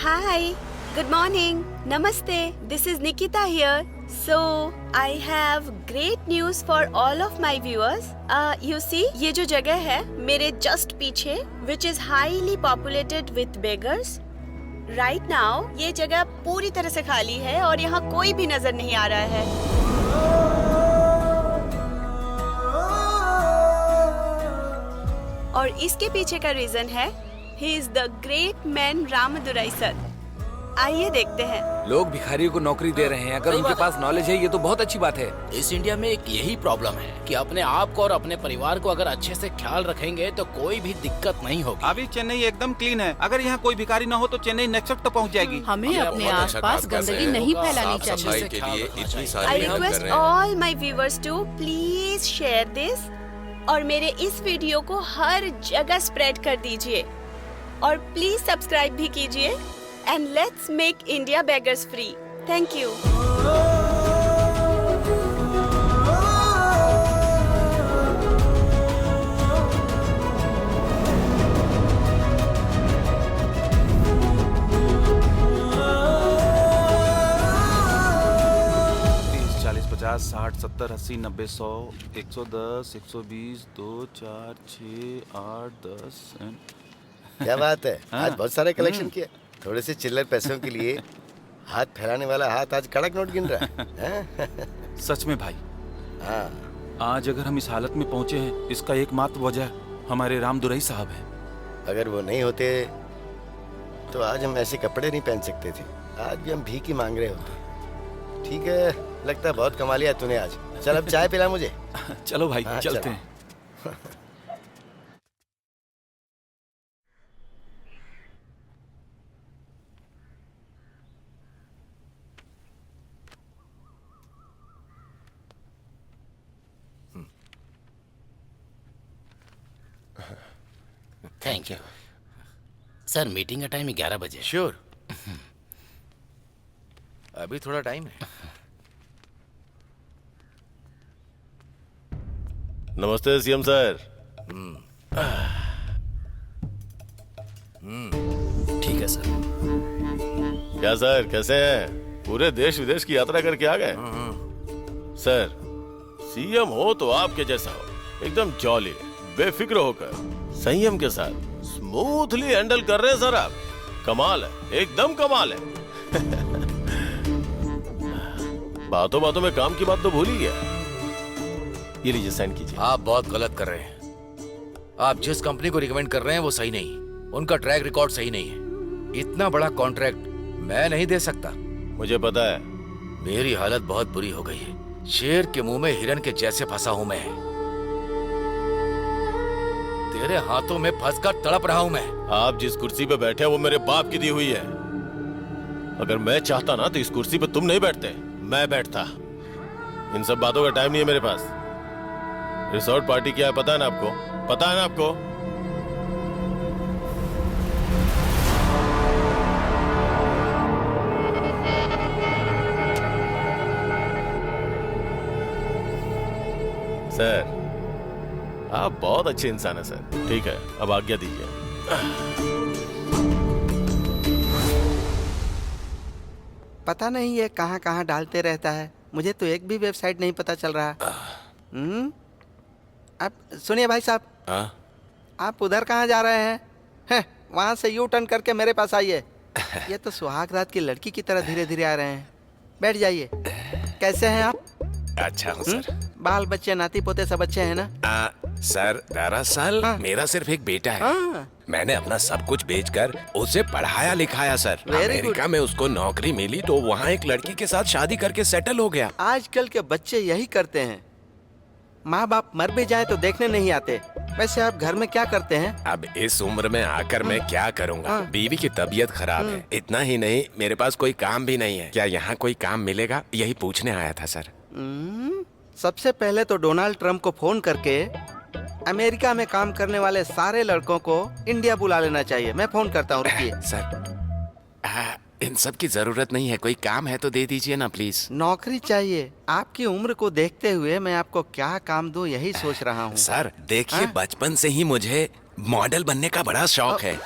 Hi, good morning. Namaste. This is Nikita here. So, I have great news for all of my viewers. You see, ये जो जगह है मेरे just पीछे, which is highly populated with beggars. Right now, ये जगह पूरी तरह से खाली है और यहाँ कोई भी नजर नहीं आ रहा है. और इसके पीछे का रीजन है He is the great man Ramdurai sir. आइए देखते हैं. लोग भिखारियों को नौकरी दे रहे हैं. अगर उनके पास नॉलेज है ये तो बहुत अच्छी बात है. इस इंडिया में एक यही प्रॉब्लम है कि अपने आप को और अपने परिवार को अगर अच्छे से ख्याल रखेंगे तो कोई भी दिक्कत नहीं होगी. अभी चेन्नई एकदम क्लीन है. अगर यहाँ कोई भिखारी न हो तो चेन्नई नेक्स्ट तक पहुँच जाएगी. हमें अपने आसपास गंदगी नहीं फैलानी चाहिए. I request all my viewers to please share this और मेरे इस वीडियो को हर जगह स्प्रेड कर दीजिए और प्लीज सब्सक्राइब भी कीजिए. And let's make India beggars free. Thank you. पचास 60 70 80 90 100 110 120 2 4 6 8 10. क्या बात है. आज बहुत सारे कलेक्शन किए. थोड़े से चिल्लर पैसों के लिए हाथ फैलाने वाला हाथ आज कड़क नोट गिन रहा है. सच में भाई. हाँ. आज अगर हम इस हालत में पहुंचे हैं इसका एकमात्र वजह हमारे रामदुराई साहब है. अगर वो नहीं होते तो आज हम ऐसे कपड़े नहीं पहन सकते थे. आज भी हम भीख ही मांग रहे होते. ठीक है, लगता है बहुत कमा लिया तूने आज. चल अब चाय पिला मुझे. चलो भाई. हाँ, चलते हैं. Thank you sir. मीटिंग का टाइम 11 बजे. श्योर. अभी थोड़ा टाइम है. नमस्ते सीएम सर. ठीक है सर. क्या सर, कैसे हैं? पूरे देश विदेश की यात्रा करके आ गए. सर, सीएम हो तो आपके जैसा हो. एकदम जॉली, बेफिक्र होकर, संयम के साथ स्मूथली हैंडल कर रहे हैं सर आप. कमाल है, एकदम कमाल है. बातों बातों में काम की बात तो भूल ही गया. ये लीजिए, साइन कीजिए. आप बहुत गलत कर रहे हैं. आप जिस कंपनी को रिकमेंड कर रहे हैं वो सही नहीं. उनका ट्रैक रिकॉर्ड सही नहीं है. इतना बड़ा कॉन्ट्रैक्ट मैं नहीं दे सकता. मुझे पता है. मेरी हालत बहुत बुरी हो गई है. शेर के मुंह में हिरन के जैसे फंसा हूं मैं. तेरे हाथों में फंसकर तड़प रहा हूं मैं. आप जिस कुर्सी पे बैठे हैं वो मेरे बाप की दी हुई है. अगर मैं चाहता ना तो इस कुर्सी पे तुम नहीं बैठते, मैं बैठता. इन सब बातों का टाइम नहीं है मेरे पास. रिसोर्ट पार्टी क्या है पता है ना आपको? पता है ना आपको? सर, आप बहुत अच्छे इंसान हैं सर. ठीक है, अब आज्ञा दीजिए. पता नहीं ये कहाँ कहाँ डालते रहता है. मुझे तो एक भी वेबसाइट नहीं पता चल रहा. अब सुनिए भाई साहब. आप उधर कहाँ जा रहे हैं? वहाँ से यू टर्न करके मेरे पास आइए. ये तो सुहाग रात की लड़की की तरह धीरे धीरे आ रहे हैं. बैठ जाइए. कैसे हैं आप? अच्छा हूँ सर. बाल बच्चे नाती पोते सब अच्छे हैं ना? सर, दरअसल मेरा सिर्फ एक बेटा है. मैंने अपना सब कुछ बेचकर उसे पढ़ाया लिखाया सर. अमेरिका में उसको नौकरी मिली तो वहाँ एक लड़की के साथ शादी करके सेटल हो गया. आजकल के बच्चे यही करते हैं. माँ बाप मर भी जाए तो देखने नहीं आते. वैसे आप घर में क्या करते हैं? अब इस उम्र में आकर मैं क्या करूँगा? बीवी की तबीयत खराब है. इतना ही नहीं, मेरे पास कोई काम भी नहीं है. क्या यहाँ कोई काम मिलेगा? यही पूछने आया था सर. सबसे पहले तो डोनाल्ड ट्रम्प को फोन करके अमेरिका में काम करने वाले सारे लड़कों को इंडिया बुला लेना चाहिए. मैं फोन करता हूँ, रुकिए. सर, इन सब की जरूरत नहीं है. कोई काम है तो दे दीजिए ना प्लीज. नौकरी चाहिए. आपकी उम्र को देखते हुए मैं आपको क्या काम दूं यही सोच रहा हूँ. सर देखिए, बचपन से ही मुझे मॉडल बनने का बड़ा शौक है.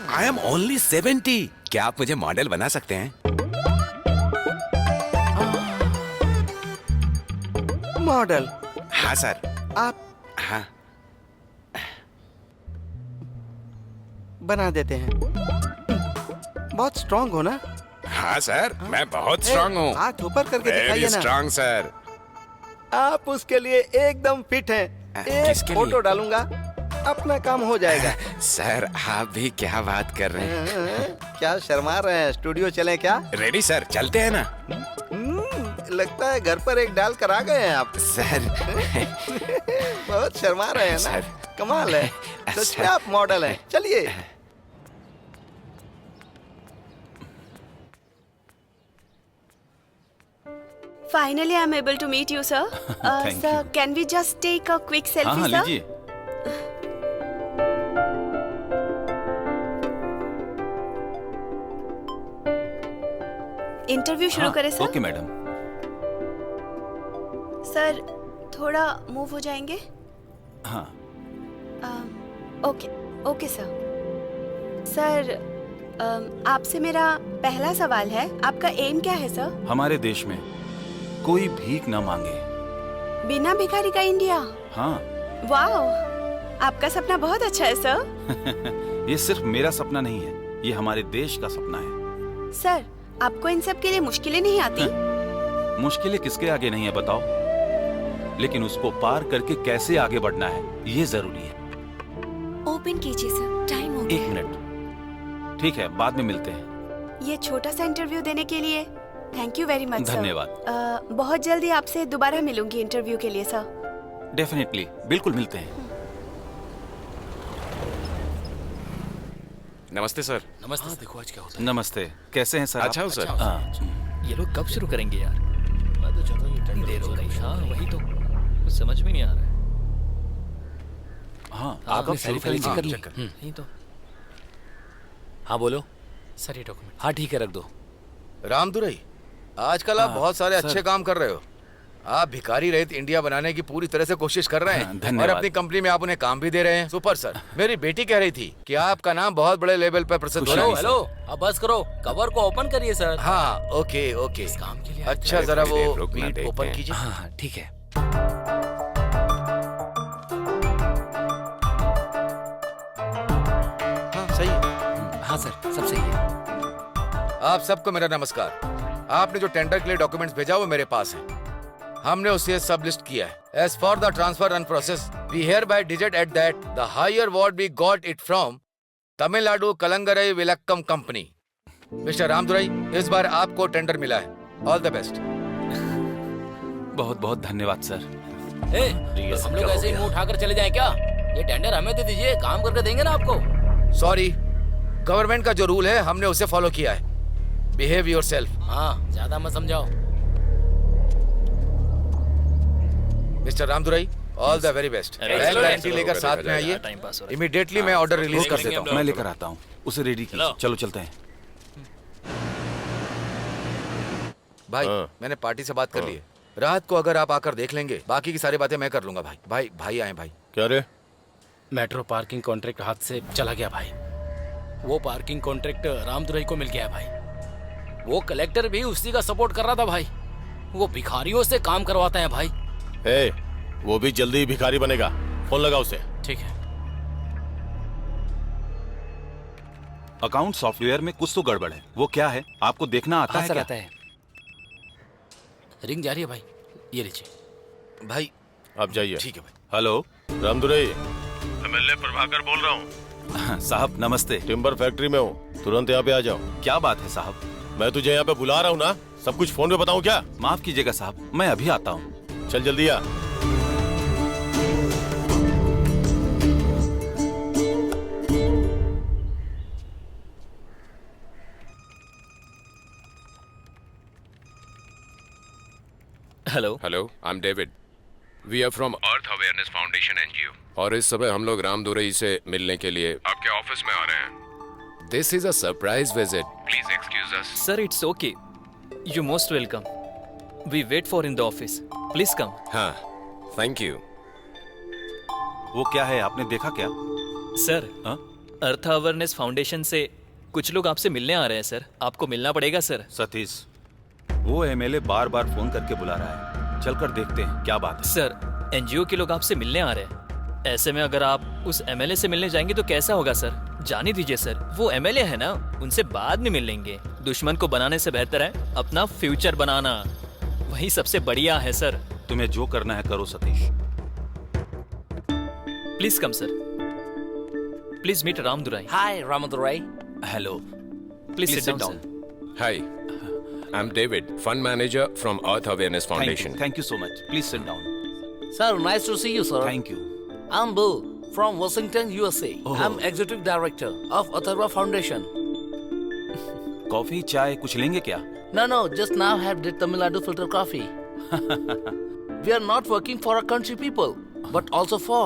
I am only 70। क्या आप मुझे मॉडल बना सकते हैं? मॉडल? हाँ सर। आप? हाँ बना देते हैं। बहुत स्ट्रांग हो ना? हाँ सर, मैं बहुत स्ट्रांग हूँ। हाथ ऊपर करके दिखाइए ना। Strong sir. आप उसके लिए एकदम फिट हैं। एक फोटो डालूंगा, अपना काम हो जाएगा। सर आप भी क्या बात कर रहे हैं? क्या शर्मा रहे हैं? स्टूडियो चलें क्या? रेडी सर, चलते हैं ना? लगता है घर पर एक डाल कर आ गए हैं आप। सर बहुत शर्मा रहे हैं ना? कमाल है, सच में आप मॉडल हैं। चलिए। Finally, I'm able to meet you, sir. Thank Sir, can we just take a quick selfie, हाँ sir? लीजिए। इंटरव्यू शुरू करें सर? Okay madam. सर थोड़ा मूव हो जाएंगे? हाँ। Okay okay sir. सर आपसे मेरा पहला सवाल है, आपका एम क्या है सर? हमारे देश में कोई भीख न मांगे। बिना भिखारी का इंडिया? हाँ। वाओ, आपका सपना बहुत अच्छा है सर। ये सिर्फ मेरा सपना नहीं है, ये हमारे देश का सपना है। सर आपको इन सब के लिए मुश्किलें नहीं आती? मुश्किलें किसके आगे नहीं है बताओ, लेकिन उसको पार करके कैसे आगे बढ़ना है ये जरूरी है। ओपन कीजिए सर, टाइम हो गया। 1 मिनट। ठीक है, बाद में मिलते हैं। ये छोटा सा इंटरव्यू देने के लिए thank you very much sir. धन्यवाद। बहुत जल्दी आपसे दोबारा मिलूंगी इंटरव्यू के लिए सर। डेफिनेटली, बिल्कुल मिलते हैं। नमस्ते सर। नमस्ते। देखो आज क्या होता है। नमस्ते, कैसे हैं सर? अच्छा हूँ सर। ये लोग कब शुरू करेंगे यार? मैं तो चाहता हूँ ये ठंडी देर हो रही है। हाँ वही तो, कुछ समझ में नहीं आ रहा है। हाँ आप शुरू करेंगे? कर लें। नहीं तो। हाँ बोलो सर, ये डॉक्यूमेंट। हाँ ठीक है, रख दो। रामदुरई, आजकल आप बहुत सारे अच्छे काम कर रहे हो। आप भिखारी रहित इंडिया बनाने की पूरी तरह से कोशिश कर रहे हैं और अपनी कंपनी में आप उन्हें काम भी दे रहे हैं। Super sir. मेरी बेटी कह रही थी कि आपका नाम बहुत बड़े लेवल पर प्रसिद्ध हो रहा है। हेलो, अब बस करो, कवर को ओपन करिए सर। हाँ ओके ओके। इस काम के लिए अच्छा जरा वो बीट ओपन कीजिए। हाँ ठीक है। हाँ सही है। हाँ सर, सब सही है। आप सबको मेरा नमस्कार। आपने जो टेंडर के लिए डॉक्यूमेंट्स भेजा वो मेरे पास है। हमने उसे सब लिस्ट किया है। As for the transfer and process, we hereby digit at that the higher what we got it from Tamil Nadu Kalangarai Vilakkam Company. Mister Ramdurai, इस बार आपको टेंडर मिला है। All the best. बहुत बहुत धन्यवाद सर। तो हम लोग ऐसे ही मुंह उठाकर चले जाएं क्या? ये टेंडर हमें दे दीजिए, काम करके देंगे ना आपको। सॉरी, गवर्नमेंट का जो रूल है हमने उसे फॉलो किया है। Behave yourself. हाँ, ज्यादा मत समझाओ। Mister Ramdurai, all the very best. Bank guarantee लेकर साथ में आइए। इमीडिएटली मैं ऑर्डर रिलीज कर देता हूँ। मैं लेकर आता हूँ, उसे रेडी कीजिए। चलो चलते हैं। भाई मैंने पार्टी से बात कर ली है। रात को अगर आप आकर देख लेंगे, बाकी की सारी बातें मैं कर लूंगा। भाई आए भाई। क्या रे? मेट्रो पार्किंग कॉन्ट्रैक्ट हाथ से चला गया भाई। वो पार्किंग कॉन्ट्रैक्ट रामदुरई को मिल गया है भाई। वो कलेक्टर भी उसी का सपोर्ट कर रहा था भाई। वो भिखारियों से काम करवाता है भाई। वो भी जल्दी भिखारी बनेगा। फोन लगा उसे। ठीक है। अकाउंट सॉफ्टवेयर में कुछ तो गड़बड़ है। वो क्या है आपको देखना आता है क्या? आता है। रिंग जा रही है भाई, ये लीजिए। भाई आप जाइए। ठीक है भाई। हेलो रामदुरई, एमएलए प्रभाकर बोल रहा हूँ। साहब नमस्ते। टिम्बर फैक्ट्री में हूँ, तुरंत यहाँ पे आ जाओ। क्या बात है साहब? मैं तुझे यहाँ पे बुला रहा हूँ ना, सब कुछ फोन पे बताऊँ क्या? माफ कीजिएगा साहब, मैं अभी आता हूँ। चल जल्दी आ। Hello I am David. We are from Earth Awareness Foundation NGO और इस समय हम लोग रामदुरई से मिलने के लिए आपके ऑफिस में आ रहे हैं। This is a surprise visit, please excuse us. Sir it's okay, you most welcome. We wait for in the office, please come. हाँ थैंक यू। वो क्या है आपने देखा क्या? सर अर्थ अवेयरनेस फाउंडेशन से कुछ लोग आपसे मिलने आ रहे हैं सर। आपको मिलना पड़ेगा सर। सतीश, वो एमएलए बार बार फोन करके बुला रहा है, चलकर देखते हैं क्या बात है। सर, एनजीओ के लोग आपसे मिलने आ रहे हैं। ऐसे में अगर आप उस एमएलए से मिलने जाएंगे तो कैसा होगा सर? जाने दीजिए सर, वो एमएलए है ना, उनसे बाद में मिल लेंगे। दुश्मन को बनाने से बेहतर है अपना फ्यूचर बनाना, वही सबसे बढ़िया है सर। तुम्हें जो करना है करो Satish. Please come sir. Please meet Ramdurai. Hi Ramdurai. Hello. Please sit down. Hi, I'm David, fund manager from Earth Awareness Foundation. Thank you so much. Please sit down. Sir, nice to see you, sir. Thank you. I'm Bill from Washington, USA. Oh. I'm executive director of Atharva Foundation. Coffee चाय कुछ लेंगे क्या? No, just now have did Tamil Nadu filter coffee. We are not working for our country people, but also for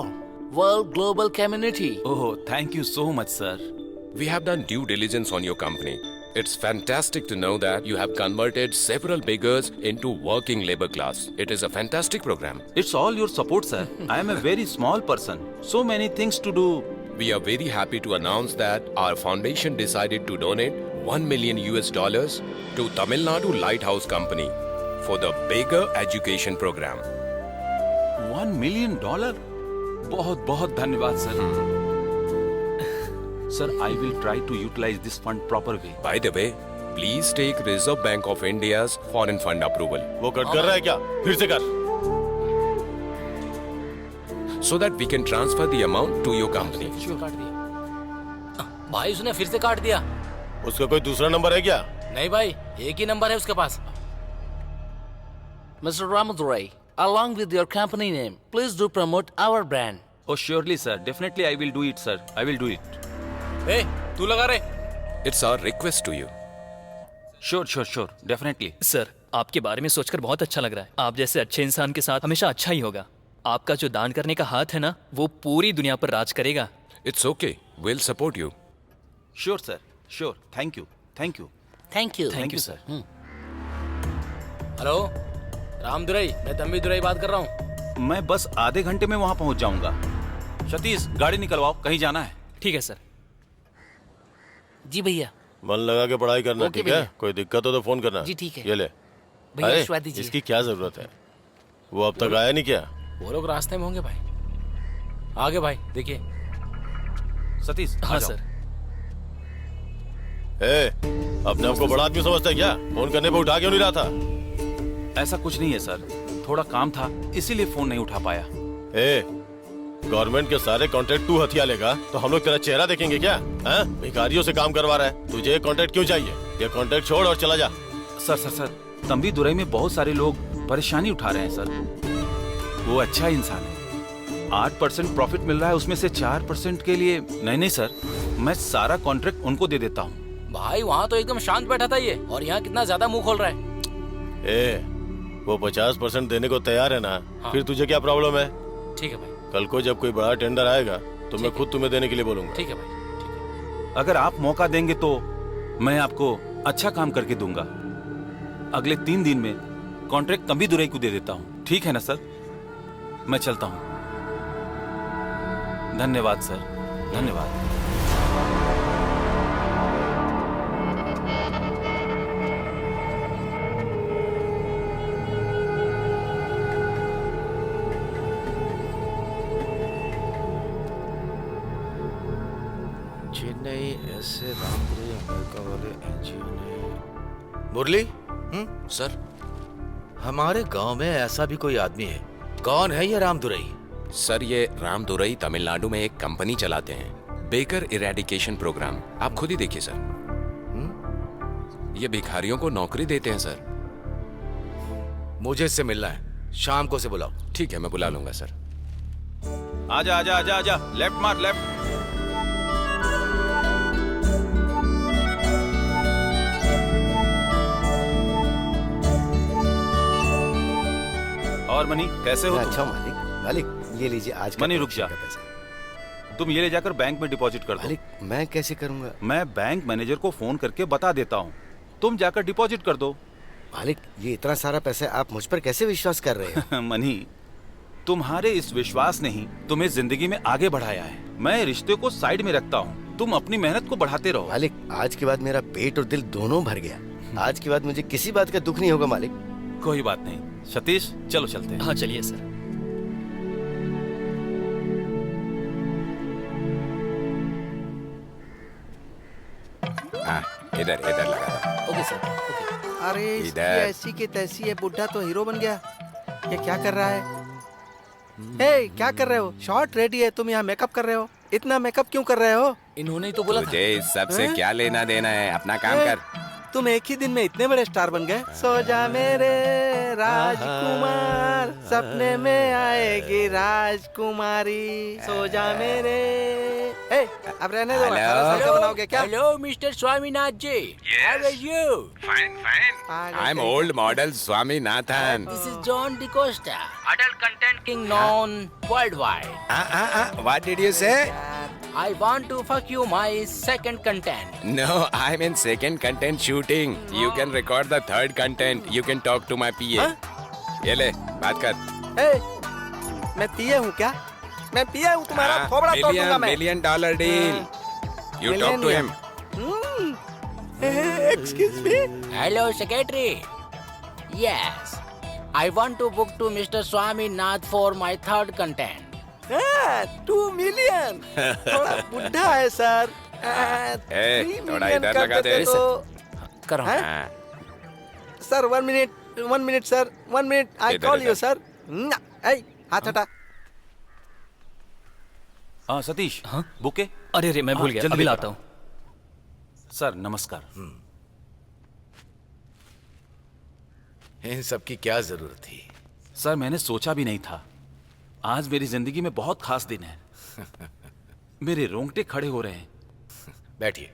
world global community. Oh, thank you so much, sir. We have done due diligence on your company. It's fantastic to know that you have converted several beggars into working labor class. It is a fantastic program. It's all your support, sir. I am a very small person. So many things to do. We are very happy to announce that our foundation decided to donate $1 million to Tamil Nadu Lighthouse Company for the beggar education program. $1 million? बहुत बहुत धन्यवाद sir. Sir, I will try to utilize this fund proper way. By the way, please take Reserve Bank of India's foreign fund approval. वो कट कर रहा है क्या? फिर से कर। So that we can transfer the amount to your company. काट दिया। भाई उसने फिर से काट दिया। उसका कोई दूसरा नंबर है क्या? नहीं भाई, एक ही नंबर है उसके पास। Mr. Ramadurai, along with your company name, please do promote our brand. Oh, surely, sir. Definitely, I will do it, sir. I will do it. Hey, तू लगा रे? It's our request to you. Sure. Definitely. Sir, आपके बारे में सोचकर बहुत अच्छा लग रहा है। आप जैसे अच्छे इंसान के साथ हमेशा अच्छा ही होगा। आपका जो दान करने का हाथ है ना, वो पूरी दुनिया पर राज करेगा। It's okay. We'll support you. Sure, sir. Sure. Thank you. Thank you, sir. Hello, Ramdurai, मैं तंबी दुराई बात कर रहा हूँ। मैं बस आधे घंटे में वहाँ पहुँच जाऊंगा। सतीश, गाड़ी निकलवाओ, कहीं जाना है। ठीक है सर। जी भैया। मन लगा के पढ़ाई करना, ठीक है? कोई दिक्कत हो तो फोन करना। जी ठीक है। ये ले। भैया अरे, आशीर्वाद दीजिए। इसकी क्या जरूरत है? वो अब तक आया नहीं क्या? वो लोग रास्ते में होंगे भाई। आगे भाई, देखिए। सतीश, हाँ सर। अपने आपको बड़ा आदमी समझता है क्या? फोन करने पे उठा क्यों नहीं रहा था? ऐसा कुछ नहीं है सर, थोड़ा काम था इसीलिए फोन नहीं उठा पाया। गवर्नमेंट के सारे कॉन्ट्रैक्ट तू हथिया लेगा तो हम लोग तेरा चेहरा देखेंगे क्या? भिखारियों से काम करवा रहा है, तुझे कॉन्ट्रैक्ट क्यों चाहिए? ये कॉन्ट्रैक्ट छोड़ और चला जा। सर, तंबी दुराई में बहुत सारे लोग परेशानी उठा रहे हैं सर। वो अच्छा इंसान है। 8% प्रॉफिट मिल रहा है, उसमें से 4% के लिए। नहीं सर, मैं सारा कॉन्ट्रैक्ट उनको दे देता हूँ। भाई वहाँ तो एकदम शांत बैठा था ये, और यहाँ कितना ज्यादा मुंह खोल रहा है। वो 50% देने को तैयार है ना? हाँ। फिर तुझे क्या प्रॉब्लम है? ठीक है भाई। कल को जब कोई बड़ा टेंडर आएगा तो मैं खुद तुम्हें देने के लिए बोलूंगा। ठीक है भाई। अगर आप मौका देंगे तो मैं आपको अच्छा काम करके दूंगा। अगले 3 दिन में कॉन्ट्रैक्ट तंबी दुराई को दे देता हूँ, ठीक है ना सर? मैं चलता हूँ। धन्यवाद सर, धन्यवाद। चेन्नई ऐसे रामपुरी अमेरिका वाले एनजीओ ने। मुरली, सर, हमारे गांव में ऐसा भी कोई आदमी है। कौन है ये रामदुराई? सर, ये रामदुराई तमिलनाडु में एक कंपनी चलाते हैं, बेकर इरेडिकेशन प्रोग्राम। आप खुद ही देखिए सर। ये भिखारियों को नौकरी देते हैं सर। मुझे इससे मिलना है, शाम को से बुलाओ। ठीक है, मैं बुला लूंगा सर। आजा, लेफ्ट मार, लेफ्ट। और मनी, कैसे हो? अच्छा मालिक, ये लीजिए आज का मनी, रुक जा। तुम ये ले जाकर बैंक में डिपॉजिट कर दो। मालिक, मैं कैसे करूंगा? मैं बैंक मैनेजर को फोन करके बता देता हूँ, तुम जाकर डिपॉजिट कर दो। मालिक, ये इतना सारा पैसा आप मुझ पर कैसे विश्वास कर रहे हैं? मनी, तुम्हारे इस विश्वास ने ही तुम्हें जिंदगी में आगे बढ़ाया है। मैं रिश्ते को साइड में रखता हूँ, तुम अपनी मेहनत को बढ़ाते रहो। मालिक, आज के बाद मेरा पेट और दिल दोनों भर गया। आज के बाद मुझे किसी बात का दुख नहीं होगा मालिक। कोई बात नहीं सतीश, चलो चलते हैं। हाँ चलिए सर। इधर इधर लगा। Okay sir, okay. अरे इसकी इधर। ऐसी की तैसी है, बुढ़ा तो हीरो बन गया। ये क्या कर रहा है? हे, क्या कर रहे हो? शॉट रेडी है, तुम यहाँ मेकअप कर रहे हो? इतना मेकअप क्यों कर रहे हो? इन्होंने ही तो बोला था। तुझे इस सब से हैं? क्या लेना देना है? अपना काम हैं? कर। तुम एक ही दिन में इतने बड़े स्टार बन गए। सो जा मेरे राजकुमार, सपने में आएगी राजकुमारी। सो जा मेरे। हे, अब रहने दो, खाना सर का बनाओगे क्या? Hello mister Swaminath ji. How are you? Fine fine. I am old model Swaminathan. This is John D'Costa, adult content king known worldwide. What did you say? I want to fuck you my second content. No, I'm in second content shooting. You can record the third content. You can talk to my PA. ये ले, बात कर। हे, मैं पिए हूँ क्या? मैं पिए हूँ, तुम्हारा थोबड़ा तोड़ दूंगा मैं। $1 million deal. You talk to him. Excuse me. Hello secretary. Yes. I want to book to Mr. Swaminath for my third content. 2 million. थोड़ा बुढ़ा है सर। थोड़ा इधर लगा दे। करो। Sir 1 minute sir, 1 minute. आई इधर, कॉल यू इधर। सर। हाथ हटा। हाँ सतीश। हाँ बुके। अरे रे मैं भूल गया, जल्दी अभी लेकर लाता आओ। हूँ। सर नमस्कार। इन सब की क्या जरूरत थी? सर मैंने सोचा भी नहीं था, आज मेरी जिंदगी में बहुत खास दिन है। मेरे रोंगटे खड़े हो रहे हैं। बैठिए।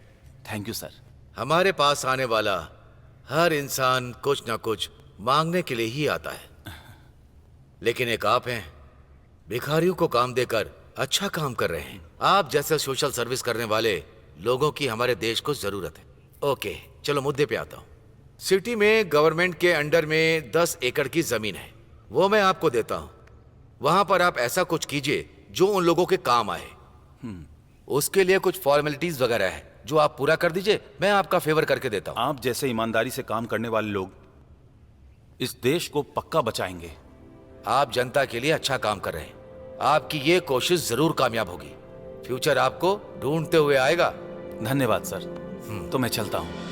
Thank you sir. हमारे पास आने वाला हर इंसान कुछ ना कुछ मांगने के लिए ही आता है, लेकिन एक आप हैं, भिखारियों को काम देकर अच्छा काम कर रहे हैं। आप जैसे सोशल सर्विस करने वाले लोगों की हमारे देश को जरूरत है। ओके, चलो मुद्दे पे आता हूँ। सिटी में गवर्नमेंट के अंडर में 10 एकड़ की जमीन है, वो मैं आपको देता हूँ। वहां पर आप ऐसा कुछ कीजिए जो उन लोगों के काम आए। उसके लिए कुछ फॉर्मेलिटीज वगैरह है जो आप पूरा कर दीजिए, मैं आपका फेवर करके देता हूँ। आप जैसे ईमानदारी से काम करने वाले लोग इस देश को पक्का बचाएंगे। आप जनता के लिए अच्छा काम कर रहे हैं, आपकी ये कोशिश जरूर कामयाब होगी। फ्यूचर आपको ढूंढते हुए आएगा। धन्यवाद सर। तो मैं चलता हूँ।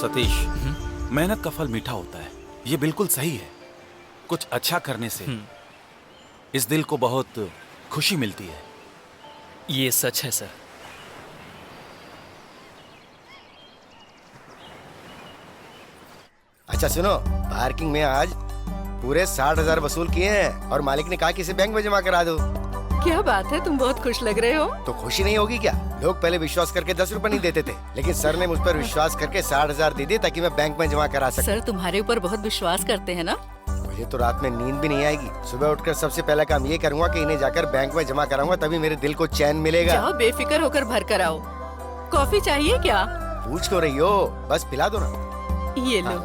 सतीश, मेहनत का फल मीठा होता है, ये बिल्कुल सही है। कुछ अच्छा करने से इस दिल को बहुत खुशी मिलती है। ये सच है सर। अच्छा सुनो, पार्किंग में आज पूरे 60,000 वसूल किए हैं और मालिक ने कहा कि इसे बैंक में जमा करा दो। क्या बात है, तुम बहुत खुश लग रहे हो। तो खुशी नहीं होगी क्या? लोग पहले विश्वास करके 10 रुपए नहीं देते थे, लेकिन सर ने मुझ पर विश्वास करके 60,000 दे दिए ताकि मैं बैंक में जमा करा सकूं। सर तुम्हारे ऊपर बहुत विश्वास करते हैं ना। मुझे तो रात में नींद भी नहीं आएगी। सुबह उठकर सबसे पहला काम ये करूंगा कि इन्हें जाकर बैंक में जमा कराऊंगा, तभी मेरे दिल को चैन मिलेगा। जाओ बेफिक्र होकर भर कर आओ। कॉफी चाहिए क्या? पूछ क्यों रही हो, बस पिला दो ना। ये लो।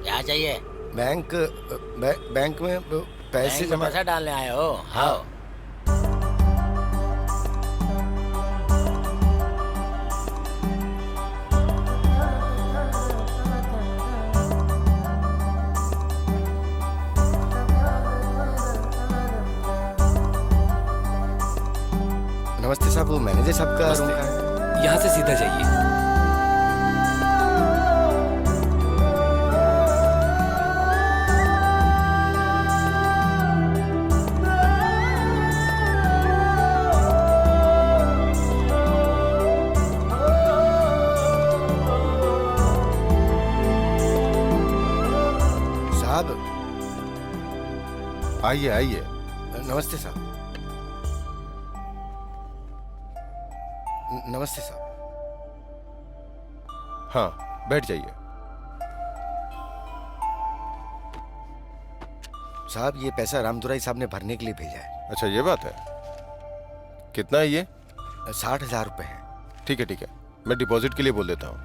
क्या चाहिए? बैंक में पैसे जमा। पैसा डालने आए हो? हाँ। नमस्ते साहब, वो मैनेजर साहब का रूम कहाँ है? यहाँ से सीधा जाइए। साहब आइए आइए। नमस्ते साहब। नमस्ते साहब। हाँ बैठ जाइए। साहब ये पैसा रामदुराई साहब ने भरने के लिए भेजा है। अच्छा ये बात है। कितना है ये? 60,000 रुपए है। ठीक है, मैं डिपॉजिट के लिए बोल देता हूँ।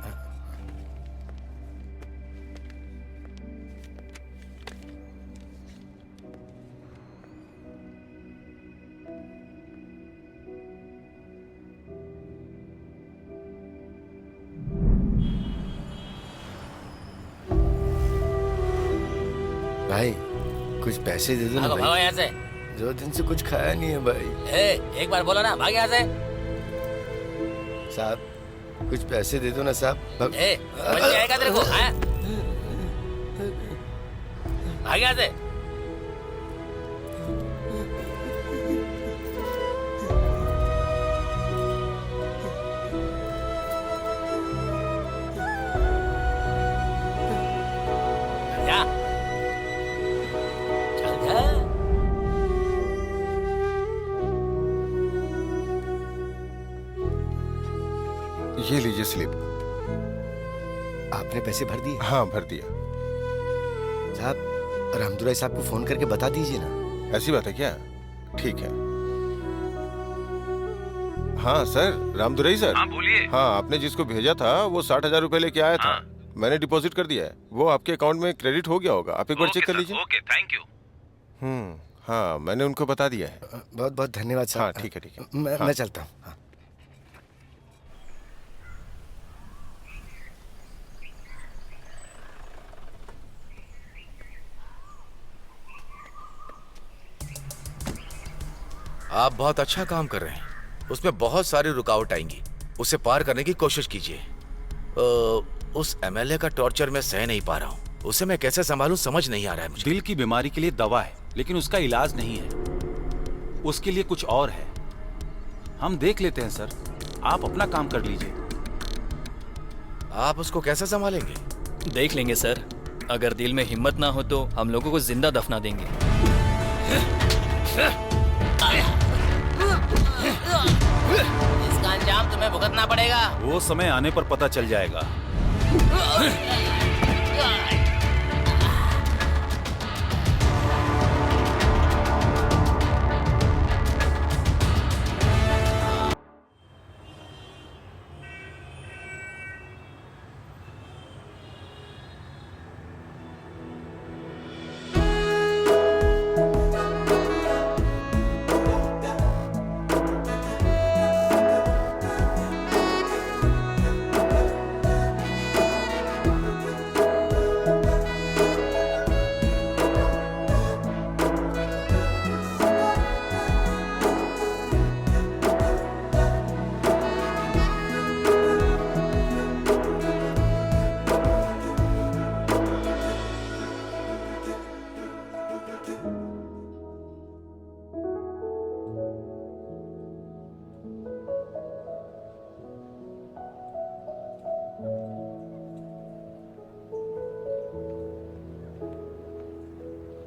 भाई कुछ पैसे दे दो ना भागो भाई। यहाँ से। 2 दिन से कुछ खाया नहीं है भाई। एक बार बोलो ना, भाग यहाँ से। साहब कुछ पैसे दे दो ना साहब। समझ नहीं आएगा तेरे को? हाँ? भाग यहाँ से। जा। चल जा। ये लीजिए स्लिप। आपने पैसे भर दिए? हाँ भर दिया। साहब रामदुराई साहब को फोन करके बता दीजिए ना। ऐसी बात है क्या? ठीक है। हाँ सर, रामदुराई सर। हाँ बोलिए। हाँ आपने जिसको भेजा था वो 60,000 रुपए लेके आया था। मैंने डिपॉजिट कर दिया है। वो आपके अकाउंट में क्रेडिट हो गया होगा। आप एक बार चेक कर लीजिए। Okay thank you. हाँ मैंने उनको बता दिया है। बहुत बहुत धन्यवाद साहब। हाँ ठीक है। मैं चलता हूँ। हाँ। आप बहुत अच्छा काम कर रहे हैं। उसमें बहुत सारी रुकावट आएंगी, उसे पार करने की कोशिश कीजिए। उस एमएलए का टॉर्चर मैं सह नहीं पा रहा हूँ। उसे मैं कैसे संभालूं समझ नहीं आ रहा है मुझे। दिल की बीमारी के लिए दवा है, लेकिन उसका इलाज नहीं है। उसके लिए कुछ और है। हम देख लेते हैं सर, आप अपना काम कर लीजिए। आप उसको कैसे संभालेंगे? देख लेंगे सर। अगर दिल में हिम्मत ना हो तो हम लोगों को जिंदा दफना देंगे। इसका अंजाम तुम्हें भुगतना पड़ेगा। वो समय आने पर पता चल जाएगा।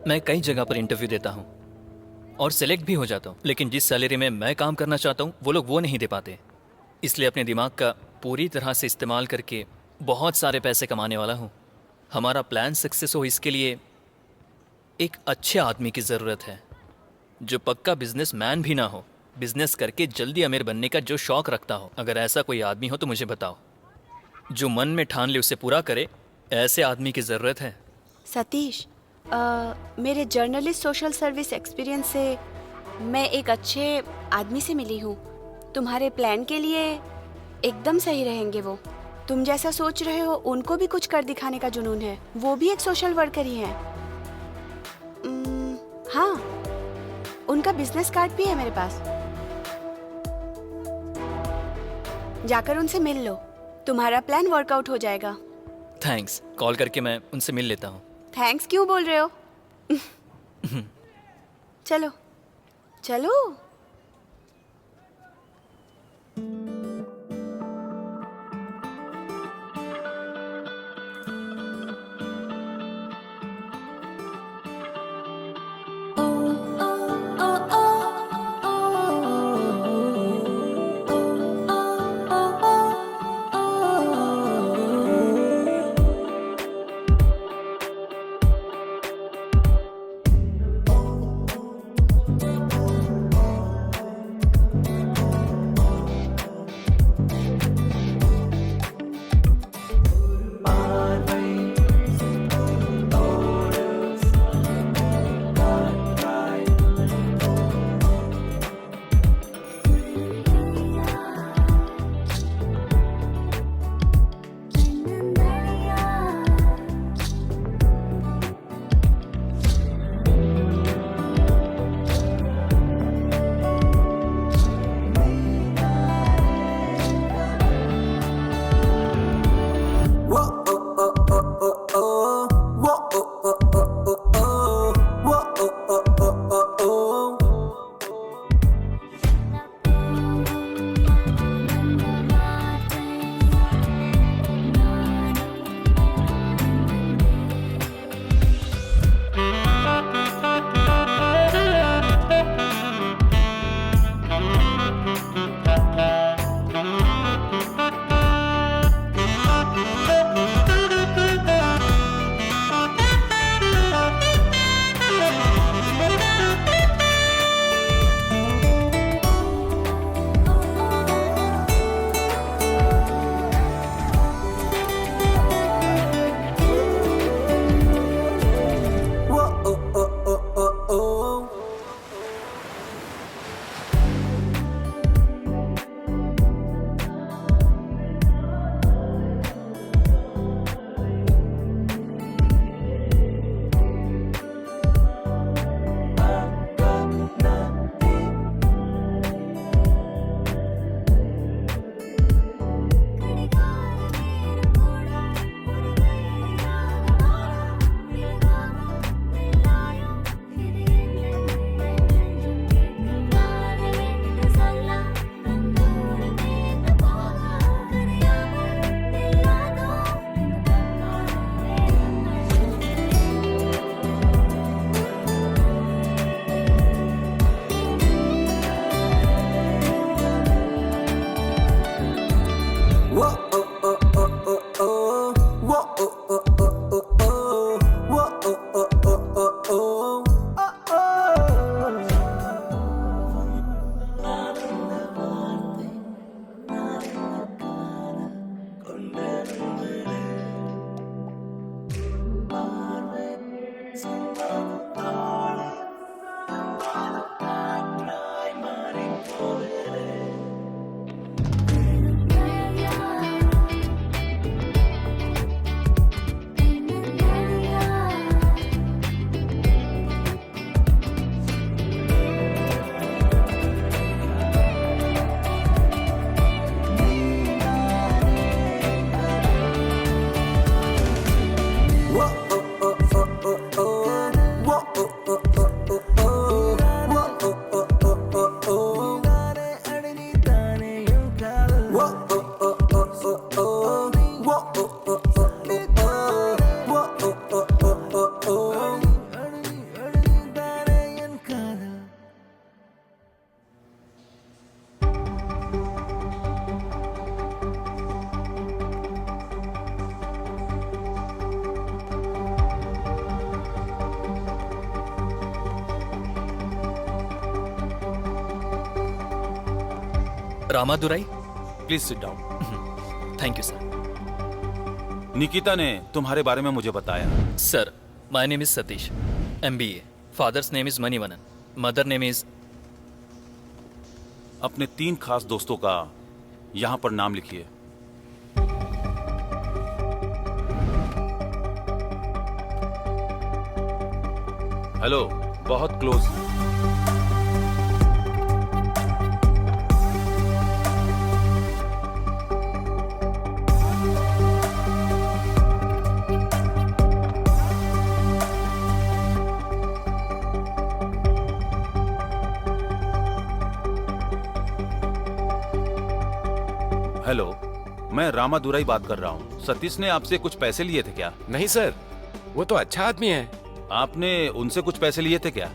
मैं कई जगह पर इंटरव्यू देता हूँ और सिलेक्ट भी हो जाता हूँ, लेकिन जिस सैलरी में मैं काम करना चाहता हूँ वो लोग वो नहीं दे पाते। इसलिए अपने दिमाग का पूरी तरह से इस्तेमाल करके बहुत सारे पैसे कमाने वाला हूँ। हमारा प्लान सक्सेस हो इसके लिए एक अच्छे आदमी की ज़रूरत है, जो पक्का बिजनेसमैन भी ना हो, बिजनेस करके जल्दी अमीर बनने का जो शौक रखता हो। अगर ऐसा कोई आदमी हो तो मुझे बताओ। जो मन में ठान ले उसे पूरा करे, ऐसे आदमी की ज़रूरत है। सतीश, मेरे जर्नलिस्ट सोशल सर्विस एक्सपीरियंस से मैं एक अच्छे आदमी से मिली हूँ। तुम्हारे प्लान के लिए एकदम सही रहेंगे वो। तुम जैसा सोच रहे हो उनको भी कुछ कर दिखाने का जुनून है। वो भी एक सोशल वर्कर ही है। हाँ, उनका बिजनेस कार्ड भी है मेरे पास। जाकर उनसे मिल लो, तुम्हारा प्लान वर्कआउट हो जाएगा। थैंक्स। कॉल करके मैं उनसे मिल लेता हूँ। थैंक्स क्यों बोल रहे हो? चलो चलो। Ramadurai, please sit down. Thank you sir. Nikita ने तुम्हारे बारे में मुझे बताया। Sir, my name is Satish, MBA। Father's name is Manivannan, mother name is. अपने 3 खास दोस्तों का यहाँ पर नाम लिखिए। हेलो, बहुत क्लोज। हेलो, मैं रामादुराई बात कर रहा हूँ। सतीश ने आपसे कुछ पैसे लिए थे क्या? नहीं सर, वो तो अच्छा आदमी है। आपने उनसे कुछ पैसे लिए थे क्या?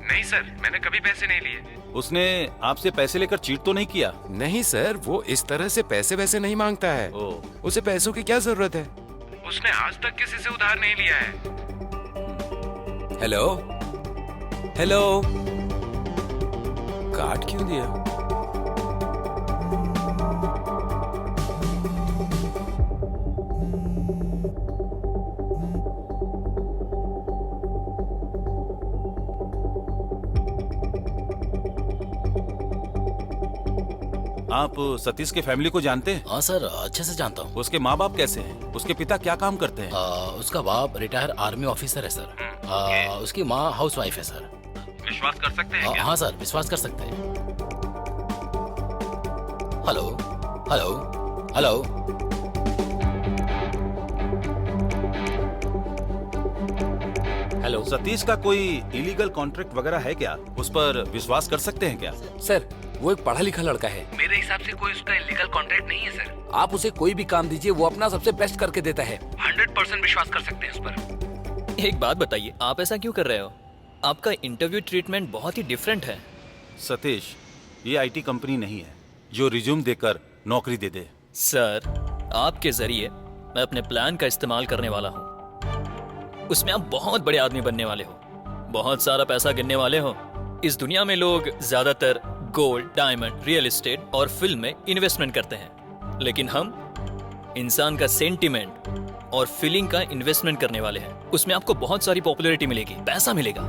नहीं सर, मैंने कभी पैसे नहीं लिए। उसने आपसे पैसे लेकर चीट तो नहीं किया? नहीं सर, वो इस तरह से पैसे वैसे नहीं मांगता है। उसे पैसों की क्या जरूरत है? उसने आज तक किसी से उधार नहीं लिया है। हेलो हेलो, काट क्यों दिया? आप सतीश के फैमिली को जानते हैं? हाँ सर, अच्छे से जानता हूँ। उसके माँ बाप कैसे हैं? उसके पिता क्या काम करते हैं? उसका बाप रिटायर आर्मी ऑफिसर है सर। उसकी माँ हाउस वाइफ है सर। विश्वास कर सकते हैं क्या? हाँ सर, विश्वास कर सकते हैं। Hello hello hello, hello. Satish का कोई इलीगल कॉन्ट्रैक्ट वगैरह है क्या? उस पर विश्वास कर सकते हैं क्या? सर, वो एक पढ़ा लिखा लड़का है। मेरे हिसाब से कोई उसका इलीगल कॉन्ट्रैक्ट नहीं है सर। आप उसे कोई भी काम दीजिए, वो अपना सबसे बेस्ट करके देता है। 100% विश्वास कर सकते हैं उस पर। एक बात बताइए, आप ऐसा क्यों कर रहे हो? आपका इंटरव्यू ट्रीटमेंट बहुत ही डिफरेंट है। सतीश, ये IT कंपनी नहीं है जो रिज्यूम देकर नौकरी दे दे। सर, आपके जरिए मैं अपने प्लान का इस्तेमाल करने वाला हूँ। उसमें आप बहुत बड़े आदमी बनने वाले हो, बहुत सारा पैसा गिनने वाले हो। इस दुनिया में लोग ज्यादातर गोल्ड, डायमंड, रियल एस्टेट और फिल्म में इन्वेस्टमेंट करते हैं, लेकिन हम इंसान का सेंटिमेंट और फीलिंग का इन्वेस्टमेंट करने वाले हैं। उसमें आपको बहुत सारी पॉपुलैरिटी मिलेगी, पैसा मिलेगा,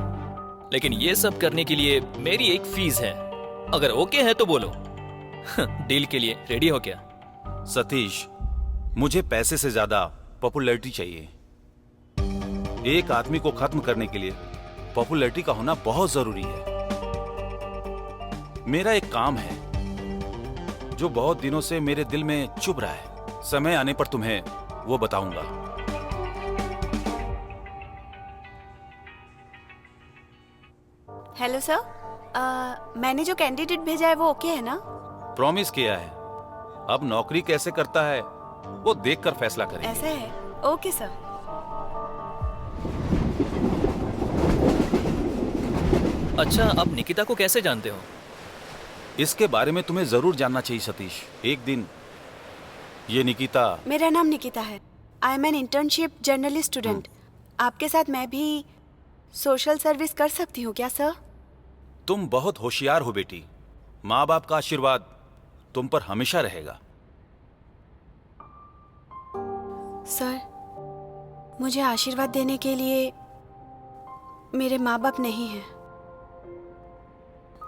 लेकिन ये सब करने के लिए मेरी एक फीस है। अगर ओके है तो बोलो। डील के लिए रेडी हो क्या? सतीश, मुझे पैसे से ज्यादा पॉपुलैरिटी चाहिए। एक आदमी को खत्म करने के लिए पॉपुलैरिटी का होना बहुत जरूरी है। मेरा एक काम है जो बहुत दिनों से मेरे दिल में चुभ रहा है। समय आने पर तुम्हें वो बताऊंगा। हेलो सर, मैंने जो कैंडिडेट भेजा है वो ओके है ना? प्रॉमिस किया है। अब नौकरी कैसे करता है वो देखकर फैसला करेंगे। ऐसा है? Okay sir. अच्छा, आप निकिता को कैसे जानते हो? इसके बारे में तुम्हें जरूर जानना चाहिए सतीश। एक दिन ये निकिता। मेरा नाम निकिता है। I am an internship journalist student. आपके साथ मैं भी सोशल सर्विस कर सकती हूँ क्या सर? तुम बहुत होशियार हो बेटी। माँ बाप का आशीर्वाद तुम पर हमेशा रहेगा। सर, मुझे आशीर्वाद देने के लिए मेरे माँ बाप नहीं हैं।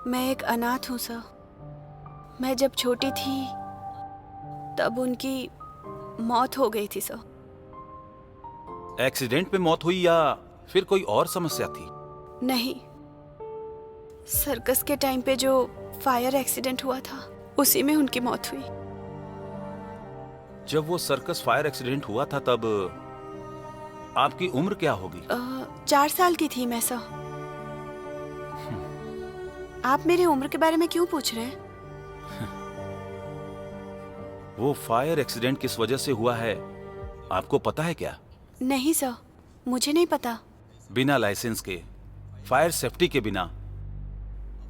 मैं एक अनाथ हूँ सर। मैं जब छोटी थी तब उनकी मौत हो गई थी सर। एक्सीडेंट में मौत हुई या फिर कोई और समस्या थी? नहीं, सर्कस के टाइम पे जो फायर एक्सीडेंट हुआ था उसी में उनकी मौत हुई। जब वो सर्कस फायर एक्सीडेंट हुआ था तब आपकी उम्र क्या होगी? 4 साल की थी मैं सर। आप मेरी उम्र के बारे में क्यों पूछ रहे हैं? वो फायर एक्सीडेंट किस वजह से हुआ है आपको पता है क्या? नहीं सर, मुझे नहीं पता। बिना लाइसेंस के, फायर सेफ्टी के बिना,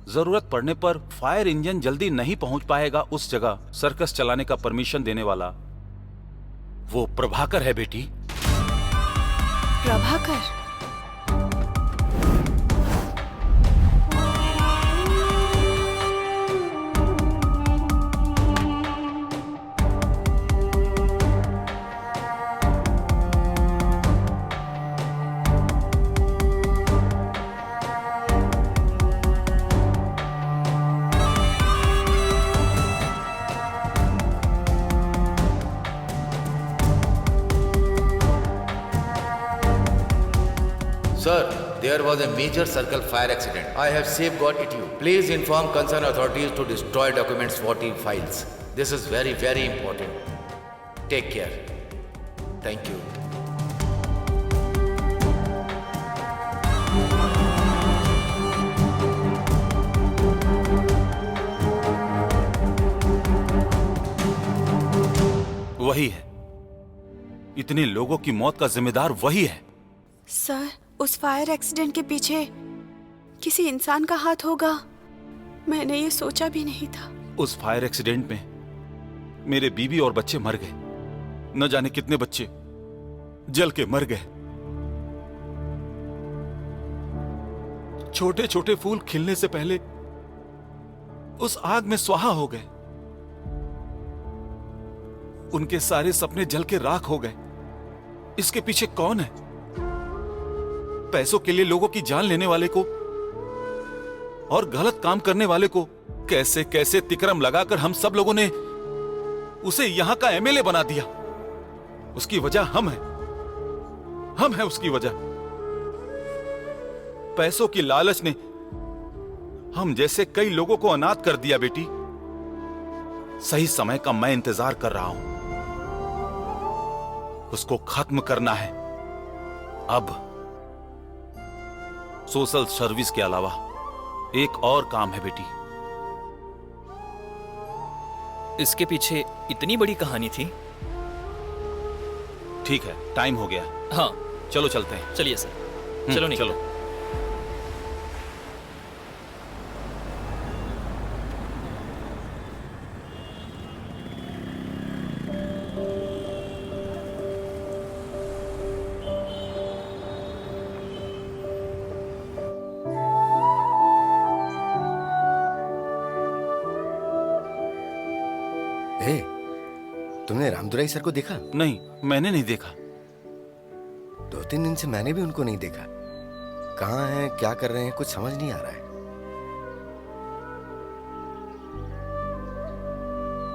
जरूरत पड़ने पर फायर इंजन जल्दी नहीं पहुंच पाएगा उस जगह सर्कस चलाने का परमिशन देने वाला वो प्रभाकर है बेटी। Prabhakar? Sir, there was a major circle fire accident. I have safeguarded you. Please inform concerned authorities to destroy documents 40 files. This is very, very important. Take care. Thank you. वही है, इतने लोगों की मौत का जिम्मेदार वही है। सर, उस फायर एक्सीडेंट के पीछे किसी इंसान का हाथ होगा, मैंने ये सोचा भी नहीं था। उस फायर एक्सीडेंट में मेरे बीवी और बच्चे मर गए। न जाने कितने बच्चे जल के मर गए। छोटे छोटे फूल खिलने से पहले उस आग में स्वाहा हो गए। उनके सारे सपने जल के राख हो गए। इसके पीछे कौन है? पैसों के लिए लोगों की जान लेने वाले को और गलत काम करने वाले को कैसे कैसे तिकरम लगाकर हम सब लोगों ने उसे यहां का एमएलए बना दिया। उसकी वजह हम हैं उसकी वजह। पैसों की लालच ने हम जैसे कई लोगों को अनाथ कर दिया। बेटी, सही समय का मैं इंतजार कर रहा हूं। उसको खत्म करना है। अब सोशल सर्विस के अलावा एक और काम है बेटी। इसके पीछे इतनी बड़ी कहानी थी? ठीक है, टाइम हो गया। हाँ, चलो चलते हैं। चलिए सर। चलो नहीं चलो। तुमने रामदुराई सर को देखा? नहीं, मैंने नहीं देखा। 2-3 दिन से मैंने भी उनको नहीं देखा। कहाँ हैं, क्या कर रहे हैं, कुछ समझ नहीं आ रहा है।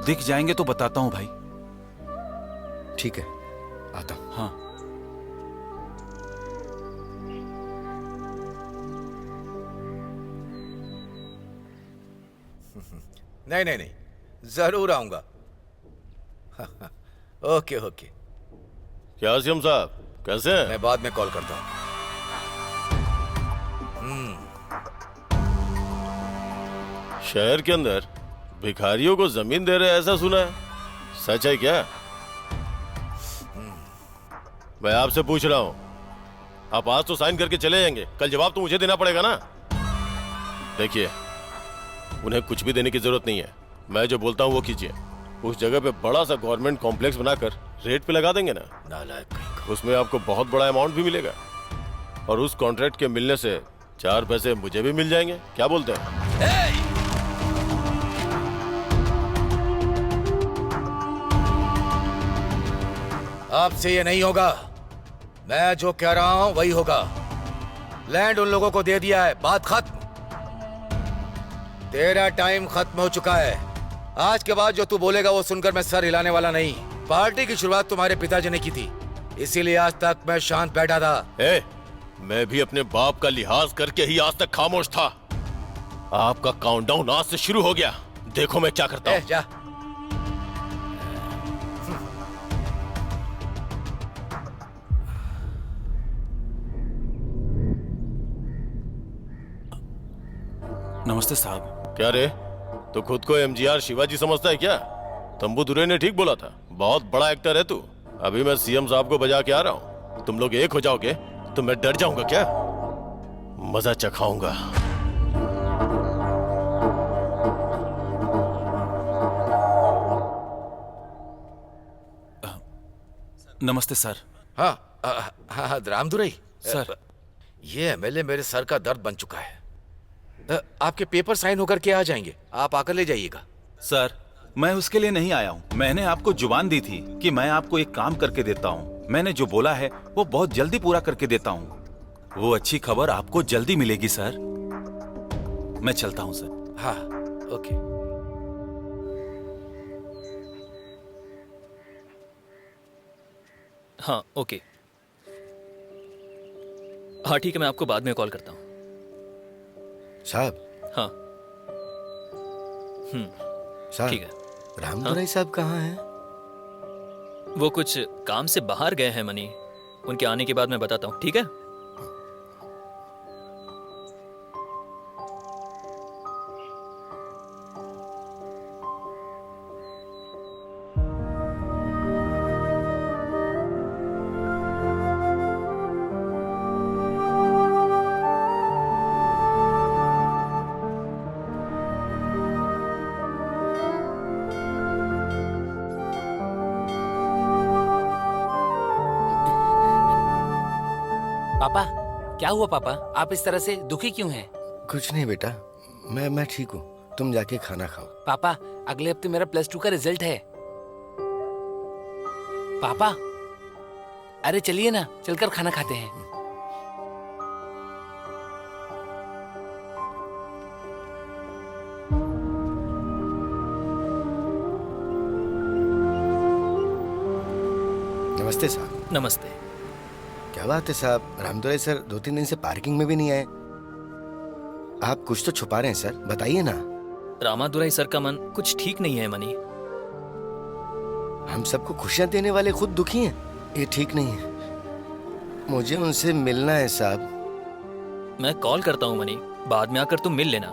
दिख जाएंगे तो बताता हूं भाई। ठीक है, आता हूं। हाँ। नहीं नहीं नहीं, जरूर आऊंगा। Okay okay. क्या सीएम साहब, कैसे हैं? मैं बाद में कॉल करता हूँ। शहर के अंदर भिखारियों को जमीन दे रहे हैं, ऐसा सुना है, सच है क्या? मैं आपसे पूछ रहा हूँ, आप आज तो साइन करके चले जाएंगे, कल जवाब तो मुझे देना पड़ेगा ना। देखिए, उन्हें कुछ भी देने की जरूरत नहीं है। मैं जो बोलता हूँ वो कीजिए। उस जगह पे बड़ा सा गवर्नमेंट कॉम्प्लेक्स बनाकर रेट पे लगा देंगे ना, उसमें आपको बहुत बड़ा अमाउंट भी मिलेगा और उस कॉन्ट्रैक्ट के मिलने से 4 पैसे मुझे भी मिल जाएंगे। क्या बोलते हैं? आपसे ये नहीं होगा। मैं जो कह रहा हूं वही होगा। लैंड उन लोगों को दे दिया है, बात खत्म। तेरा टाइम खत्म हो चुका है। आज के बाद जो तू बोलेगा वो सुनकर मैं सर हिलाने वाला नहीं। पार्टी की शुरुआत तुम्हारे पिताजी ने की थी, इसीलिए आज तक मैं शांत बैठा था। मैं भी अपने बाप का लिहाज करके ही आज तक खामोश था। आपका काउंटडाउन आज से शुरू हो गया। देखो मैं क्या करता हूँ। जा। नमस्ते साहब। क्या रे, तो खुद को एमजीआर शिवाजी समझता है क्या? तंबू दुरे ने ठीक बोला था, बहुत बड़ा एक्टर है तू। अभी मैं सीएम साहब को बजा के आ रहा हूँ। तुम लोग एक हो जाओगे तो मैं डर जाऊंगा क्या? मजा चखाऊंगा। नमस्ते सर। हाँ, रामदुरई सर। ये एमएलए मेरे सर का दर्द बन चुका है। आपके पेपर साइन होकर के आ जाएंगे, आप आकर ले जाइएगा। सर, मैं उसके लिए नहीं आया हूँ। मैंने आपको जुबान दी थी कि मैं आपको एक काम करके देता हूँ। मैंने जो बोला है वो बहुत जल्दी पूरा करके देता हूँ। वो अच्छी खबर आपको जल्दी मिलेगी सर। मैं चलता हूँ सर। हाँ, ओके। हाँ, ओके। हाँ ठीक है, मैं आपको बाद में कॉल करता हूँ। साहब। हाँ। साहब, ठीक है। रामदुरई साहब कहाँ हैं? वो कुछ काम से बाहर गए हैं मनी। उनके आने के बाद मैं बताता हूँ, ठीक है? पापा, क्या हुआ पापा? आप इस तरह से दुखी क्यों हैं? कुछ नहीं बेटा, मैं ठीक हूँ। तुम जाके खाना खाओ। पापा, अगले हफ्ते मेरा +2 का रिजल्ट है। पापा, अरे चलिए ना, चलकर खाना खाते हैं। नमस्ते साहब। नमस्ते। क्या बात है साहब, रामदुरई सर 2-3 दिन से पार्किंग में भी नहीं आए। आप कुछ तो छुपा रहे हैं सर, बताइए ना। रामादुरई सर का मन कुछ ठीक नहीं है मनी। हम सबको खुशियां देने वाले खुद दुखी हैं, ये ठीक नहीं है। मुझे उनसे मिलना है साहब। मैं कॉल करता हूँ मनी, बाद में आकर तुम मिल लेना।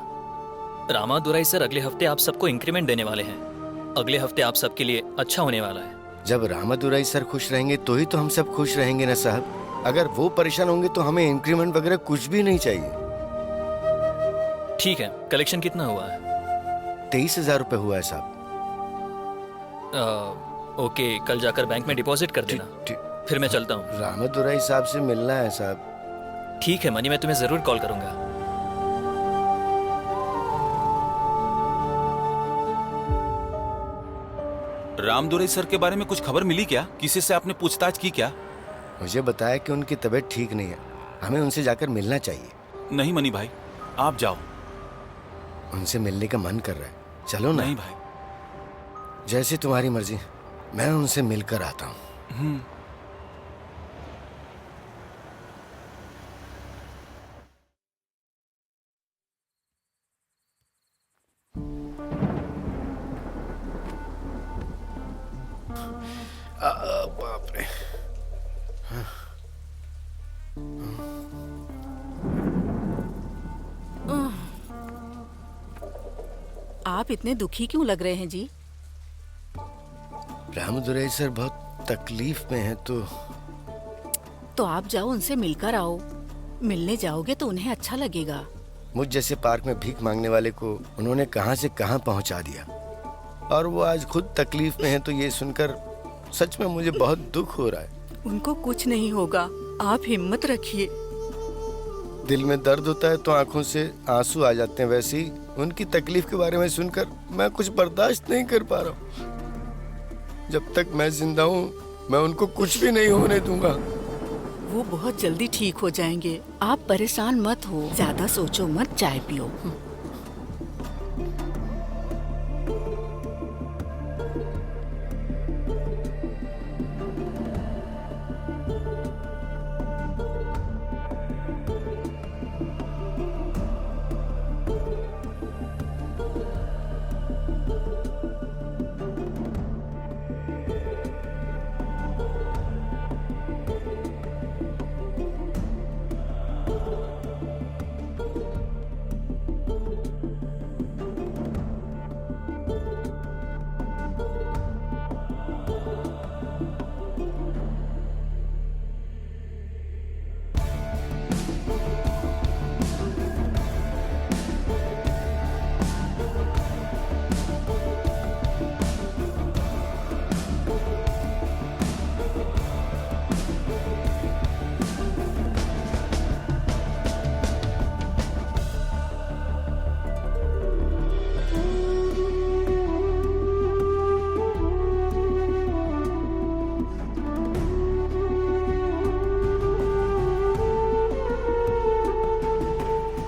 रामादुरई सर अगले हफ्ते आप सबको इंक्रीमेंट देने वाले हैं। अगले हफ्ते आप सबके लिए अच्छा होने वाला है। जब रामादुरई सर खुश रहेंगे तो ही तो हम सब खुश रहेंगे ना साहब। अगर वो परेशान होंगे तो हमें इंक्रीमेंट वगैरह कुछ भी नहीं चाहिए। ठीक है, कलेक्शन कितना हुआ है? 23,000 रुपए हुआ है साहब। ओके, कल जाकर बैंक में डिपॉजिट कर देना। फिर मैं चलता हूँ। रामादुरई साहब से मिलना है साहब। ठीक है मनी, मैं तुम्हें जरूर कॉल करूंगा। रामदुरई सर के बारे में कुछ खबर मिली क्या? किसी से आपने पूछताछ की क्या? मुझे बताया कि उनकी तबीयत ठीक नहीं है, हमें उनसे जाकर मिलना चाहिए। नहीं मनी भाई, आप जाओ। उनसे मिलने का मन कर रहा है, चलो ना। नहीं भाई। जैसी तुम्हारी मर्जी, मैं उनसे मिलकर आता हूँ। बाप रे। आप इतने दुखी क्यों लग रहे हैं जी? रामदुरई सर बहुत तकलीफ में हैं तो आप जाओ, उनसे मिलकर आओ। मिलने जाओगे तो उन्हें अच्छा लगेगा। मुझ जैसे पार्क में भीख मांगने वाले को उन्होंने कहां से कहां पहुंचा दिया, और वो आज खुद तकलीफ में हैं, तो ये सुनकर सच में मुझे बहुत दुख हो रहा है। उनको कुछ नहीं होगा, आप हिम्मत रखिए। दिल में दर्द होता है तो आंखों से आंसू आ जाते हैं, वैसे ही उनकी तकलीफ के बारे में सुनकर मैं कुछ बर्दाश्त नहीं कर पा रहा हूँ। जब तक मैं जिंदा हूँ मैं उनको कुछ भी नहीं होने दूंगा। वो बहुत जल्दी ठीक हो जाएंगे। आप परेशान मत हो, ज्यादा सोचो मत, चाय पियो।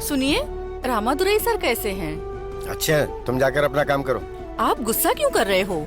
सुनिए, रामादुरई सर कैसे हैं? अच्छे हैं, तुम जाकर अपना काम करो। आप गुस्सा क्यों कर रहे हो?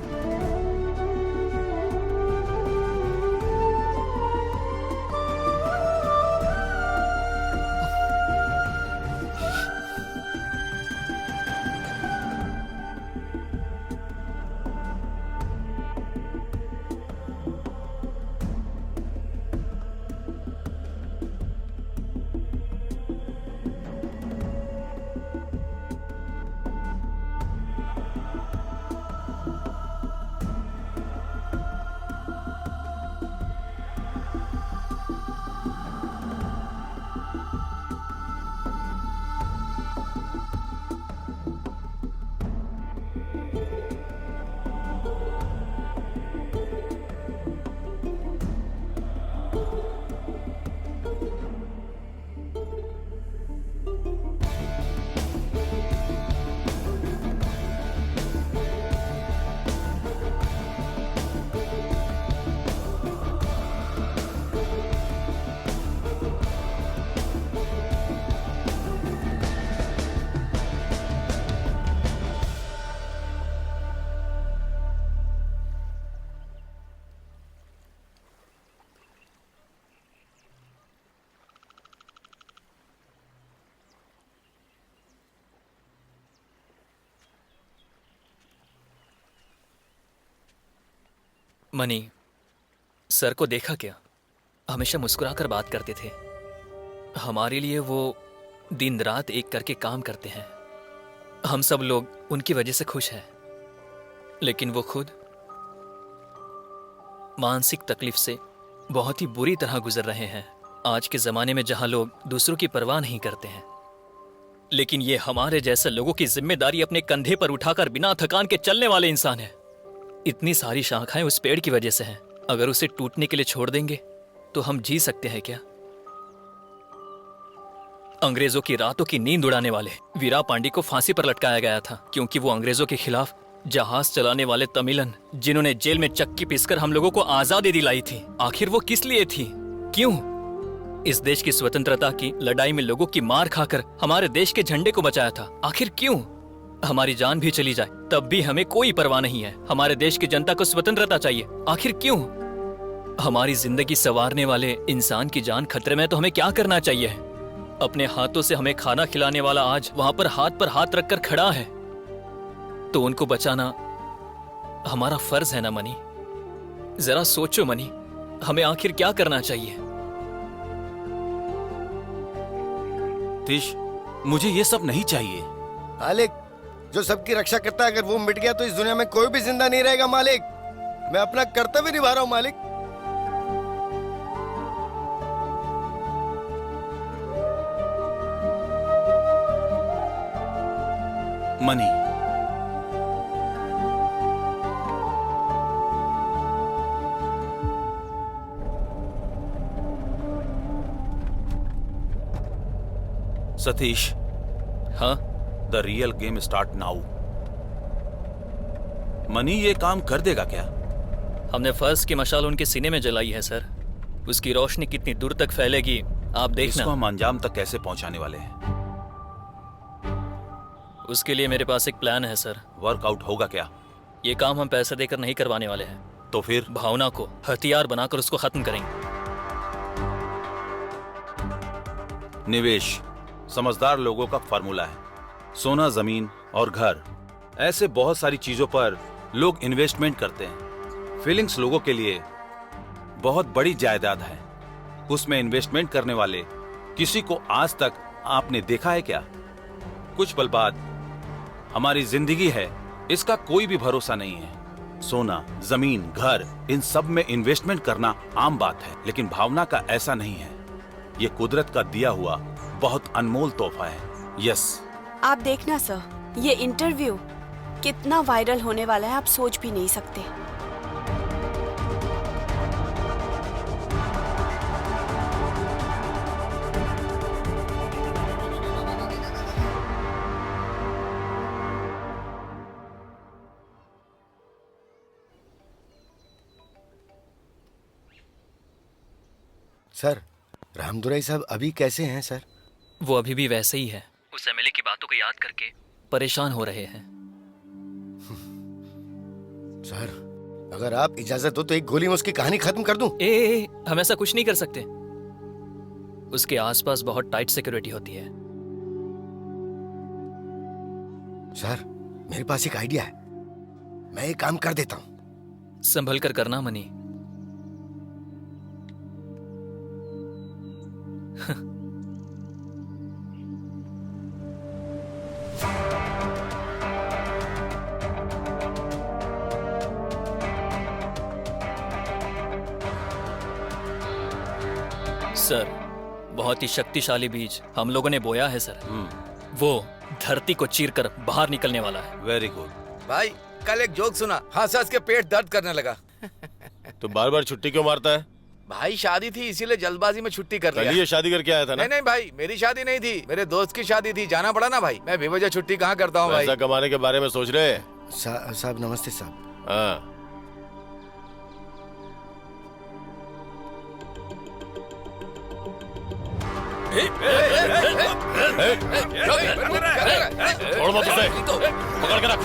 मनी, सर को देखा क्या? हमेशा मुस्कुराकर बात करते थे। हमारे लिए वो दिन रात एक करके काम करते हैं। हम सब लोग उनकी वजह से खुश हैं, लेकिन वो खुद मानसिक तकलीफ से बहुत ही बुरी तरह गुजर रहे हैं। आज के जमाने में जहां लोग दूसरों की परवाह नहीं करते हैं, लेकिन ये हमारे जैसे लोगों की जिम्मेदारी अपने कंधे पर उठाकर बिना थकान के चलने वाले इंसान है। इतनी सारी शाखाएं उस पेड़ की वजह से हैं। अगर उसे टूटने के लिए छोड़ देंगे तो हम जी सकते हैं क्या? अंग्रेजों की रातों की नींद उड़ाने वाले वीरा पांडी को फांसी पर लटकाया गया था, क्योंकि वो अंग्रेजों के खिलाफ जहाज चलाने वाले तमिलन, जिन्होंने जेल में चक्की पीसकर हम लोगों को आजादी दिलाई थी। आखिर वो किस लिए थी? क्यों? इस देश की स्वतंत्रता की लड़ाई में लोगों की मार खाकर हमारे देश के झंडे को बचाया था। आखिर क्यों? हमारी जान भी चली जाए तब भी हमें कोई परवाह नहीं है। हमारे देश की जनता को स्वतंत्रता चाहिए। आखिर क्यों? हमारी जिंदगी संवारने वाले इंसान की जान खतरे में तो हमें क्या करना चाहिए? अपने हाथों से हमें खाना खिलाने वाला आज वहां पर हाथ रखकर खड़ा है, तो उनको बचाना हमारा फर्ज है ना मनी? जरा सोचो मनी, हमें आखिर क्या करना चाहिए? तीश, मुझे ये सब नहीं चाहिए। मालिक, जो सबकी रक्षा करता है, अगर वो मिट गया तो इस दुनिया में कोई भी जिंदा नहीं रहेगा। मालिक, मैं अपना कर्तव्य निभा रहा हूँ। मालिक, मनी, सतीश। हाँ? The real game start now. Money ये काम कर देगा क्या? हमने फर्ज की मशाल उनके सीने में जलाई है सर। उसकी रोशनी कितनी दूर तक फैलेगी आप देखना। इसको हम अंजाम तक कैसे पहुंचाने वाले हैं? उसके लिए मेरे पास एक प्लान है सर। वर्कआउट होगा क्या? ये काम हम पैसे देकर नहीं करवाने वाले हैं। तो फिर? भावना को हथियार बनाकर उसको खत्म करेंगे। निवेश समझदार लोगों का फार्मूला है। सोना, जमीन और घर, ऐसे बहुत सारी चीजों पर लोग इन्वेस्टमेंट करते हैं। फीलिंग्स लोगों के लिए बहुत बड़ी जायदाद है। उसमें इन्वेस्टमेंट करने वाले किसी को आज तक आपने देखा है क्या? कुछ पल बाद हमारी जिंदगी है, इसका कोई भी भरोसा नहीं है। सोना, जमीन, घर, इन सब में इन्वेस्टमेंट करना आम बात है, लेकिन भावना का ऐसा नहीं है। ये कुदरत का दिया हुआ बहुत अनमोल तोहफा है। यस। आप देखना सर, ये इंटरव्यू कितना वायरल होने वाला है आप सोच भी नहीं सकते। सर, रामदुराई साहब अभी कैसे हैं सर? वो अभी भी वैसे ही है। उस एमएलए की बातों को याद करके परेशान हो रहे हैं। सर, अगर आप इजाजत दो तो एक गोली में उसकी कहानी खत्म कर दूं। हम ऐसा कुछ नहीं कर सकते। उसके आसपास बहुत टाइट सिक्योरिटी होती है। सर, मेरे पास एक आइडिया है, मैं ये काम कर देता हूं। संभल कर करना मनी। सर, बहुत ही शक्तिशाली बीज हम लोगों ने बोया है सर। वो धरती को चीरकर बाहर निकलने वाला है। Very good. भाई, कल एक जोक सुना, हंस हंस के पेट दर्द करने लगा। तो बार बार छुट्टी क्यों मारता है? भाई शादी थी इसीलिए जल्दबाजी में छुट्टी कर लिया। ये शादी करके आया था ना? नहीं नहीं भाई, मेरी शादी नहीं थी, मेरे दोस्त की शादी थी, जाना पड़ा ना भाई। मैं बेवजह छुट्टी कहाँ करता हूँ भाई। पैसा कमाने के बारे में सोच रहे हैं? साहब नमस्ते साहब। हाँ, छोड़ मत उसे, पकड़ के रख।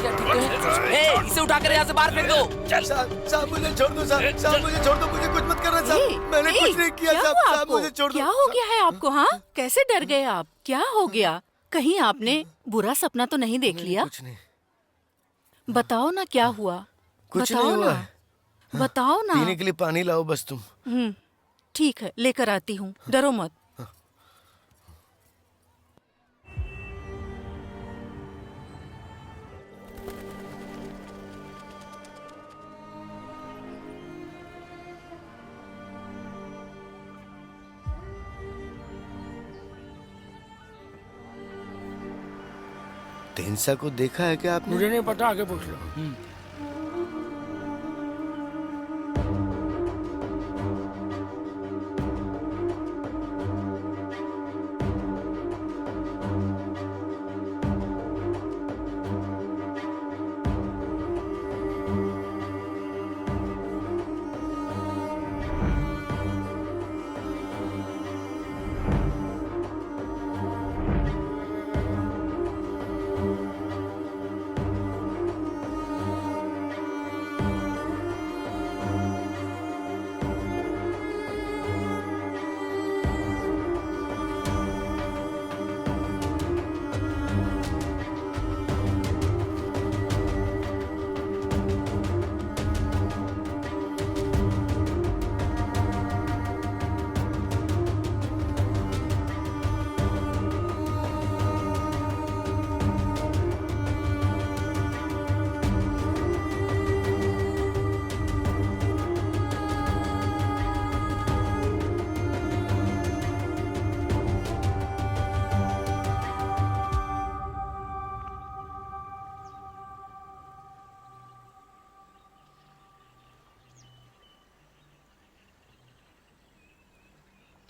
इसे उठाकर यहाँ से बाहर फेंक दो। साहब मुझे छोड़ दो, साहब मुझे छोड़ दो, मुझे कुछ मत करना साहब। मैंने कुछ नहीं किया साहब, मुझे छोड़ दो। क्या हो गया है आपको? हाँ, कैसे डर गए आप? क्या हो गया? कहीं आपने बुरा सपना तो नहीं देख लिया? कुछ नहीं। बताओ ना क्या हुआ? कुछ बताओ नहीं हुआ। ना, बताओ ना। पीने के लिए पानी लाओ बस तुम। ठीक है, लेकर आती हूँ, डरो मत। तेंसा को देखा है क्या आपने? मुझे नहीं पता, आगे पूछ लो।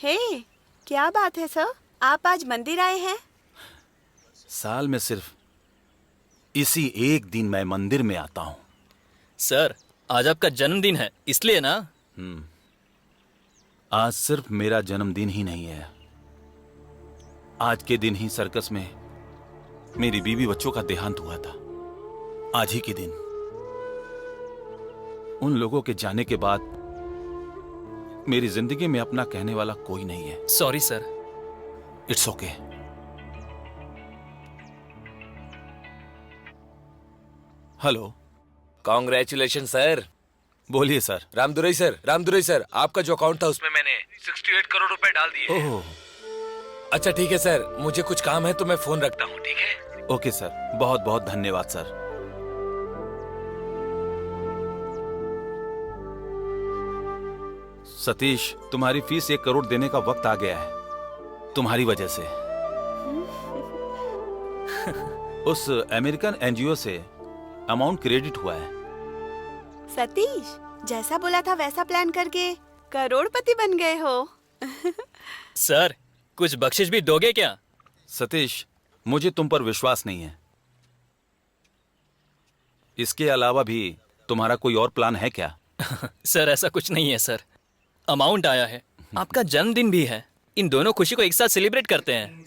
हे, क्या बात है सर? आप आज मंदिर आए हैं? साल में सिर्फ इसी एक दिन मैं मंदिर में आता हूँ। सर, आज आपका जन्मदिन है इसलिए ना? आज सिर्फ मेरा जन्मदिन ही नहीं है, आज के दिन ही सर्कस में मेरी बीवी बच्चों का देहांत हुआ था। आज ही के दिन उन लोगों के जाने के बाद मेरी जिंदगी में अपना कहने वाला कोई नहीं है। Sorry sir. It's okay. Hello. Congratulation sir. बोलिए सर। रामदुरई सर, आपका जो अकाउंट था उसमें मैंने 68 करोड़ रुपए डाल दिए। ओह, अच्छा ठीक है सर, मुझे कुछ काम है तो मैं फोन रखता हूँ, ठीक है? ओके सर, बहुत बहुत धन्यवाद सर। सतीश, तुम्हारी फीस 1 करोड़ देने का वक्त आ गया है, तुम्हारी वजह से। उस अमेरिकन एनजीओ से अमाउंट क्रेडिट हुआ है। सतीश, जैसा बोला था वैसा प्लान करके करोड़पति बन गए हो। सर, कुछ बख्शिश भी दोगे क्या? सतीश, मुझे तुम पर विश्वास नहीं है। इसके अलावा भी तुम्हारा कोई और प्लान है क्या? सर, ऐसा कुछ नहीं है सर। अमाउंट आया है, आपका जन्मदिन भी है, इन दोनों खुशी को एक साथ सेलिब्रेट करते हैं।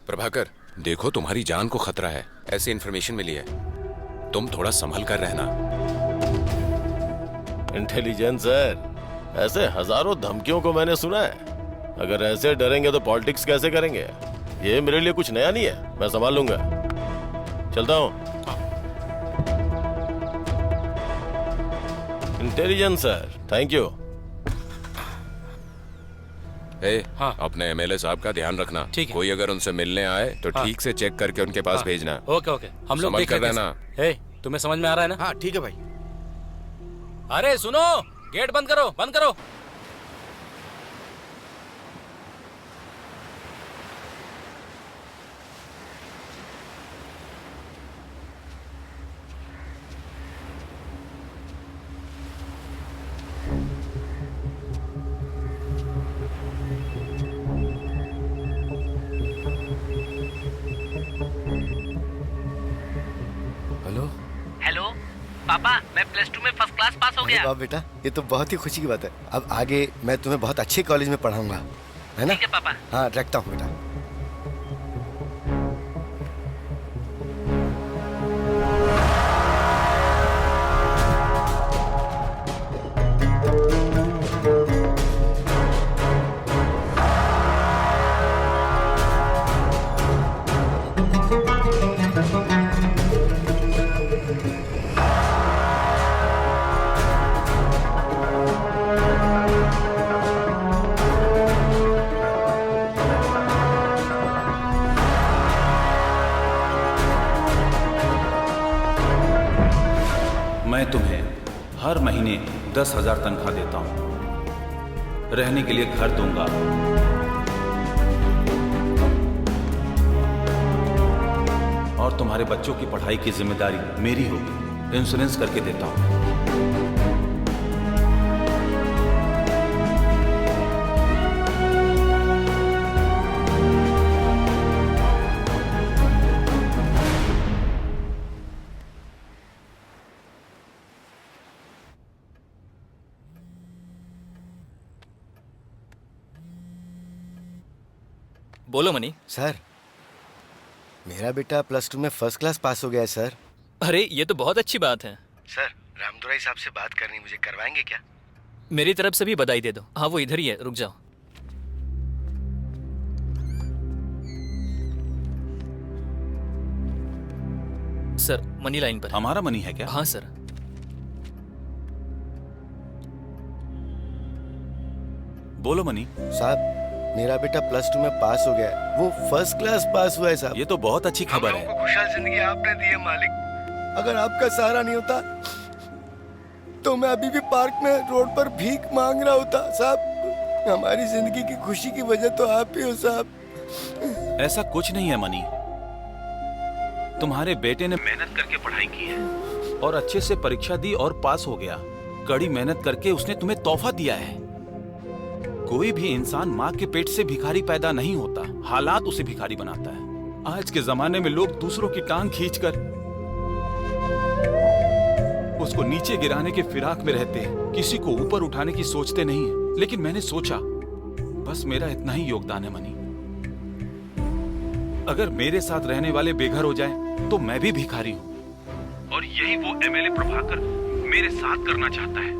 प्रभाकर, देखो तुम्हारी जान को खतरा है, ऐसी इन्फॉर्मेशन मिली है, तुम थोड़ा संभल कर रहना। इंटेलिजेंस सर, ऐसे हजारों धमकियों को मैंने सुना है। अगर ऐसे डरेंगे तो पॉलिटिक्स कैसे करेंगे? ये मेरे लिए कुछ नया नहीं है, मैं संभाल लूंगा। चलता हूँ। Intelligence sir, thank you. अपने एमएलए साहब का ध्यान रखना। कोई अगर उनसे मिलने आए तो ठीक से चेक करके उनके पास भेजना। ओके ओके, हम लोग देख लेते हैं। तुम्हें समझ में आ रहा है ना? हाँ ठीक है भाई। अरे सुनो, गेट बंद करो, बंद करो। हेलो पापा, मैं +2 में फर्स्ट क्लास पास हो गया। वाह बेटा, ये तो बहुत ही खुशी की बात है। अब आगे मैं तुम्हें बहुत अच्छे कॉलेज में पढ़ाऊंगा, है ना? ठीक है पापा। हाँ, रखता हूँ बेटा। मैं तुम्हें हर महीने 10,000 तनख्वाह देता हूं, रहने के लिए घर दूंगा, और तुम्हारे बच्चों की पढ़ाई की जिम्मेदारी मेरी होगी। इंश्योरेंस करके देता हूं। बोलो मनी। सर, मेरा बेटा +2 में फर्स्ट क्लास पास हो गया है सर। अरे ये तो बहुत अच्छी बात है। सर, रामदुराई साहब से बात करनी, मुझे करवाएंगे क्या? मेरी तरफ से भी बधाई दे दो। हाँ वो इधर ही है, रुक जाओ। सर मनी लाइन पर। हमारा मनी है क्या? हाँ सर। बोलो मनी। साहब, मेरा बेटा +2 में पास हो गया है, वो फर्स्ट क्लास पास हुआ है साहब। ये तो बहुत अच्छी खबर है। खुशहाल जिंदगी आपने दी है मालिक। अगर आपका सहारा नहीं होता तो मैं अभी भी पार्क में रोड पर भीख मांग रहा होता साहब। हमारी जिंदगी की खुशी की वजह तो आप ही हो साहब। ऐसा कुछ नहीं है मनी, तुम्हारे बेटे ने मेहनत करके पढ़ाई की है और अच्छे से परीक्षा दी और पास हो गया। कड़ी मेहनत करके उसने तुम्हें तोहफा दिया है। कोई भी इंसान माँ के पेट से भिखारी पैदा नहीं होता, हालात उसे भिखारी बनाता है। आज के जमाने में लोग दूसरों की टांग खींचकर उसको नीचे गिराने के फिराक में रहते हैं, किसी को ऊपर उठाने की सोचते नहीं है। लेकिन मैंने सोचा बस मेरा इतना ही योगदान है मनी। अगर मेरे साथ रहने वाले बेघर हो जाएं, तो मैं भी भिखारी हूं। और यही वो एमएलए प्रभाकर मेरे साथ करना चाहता है।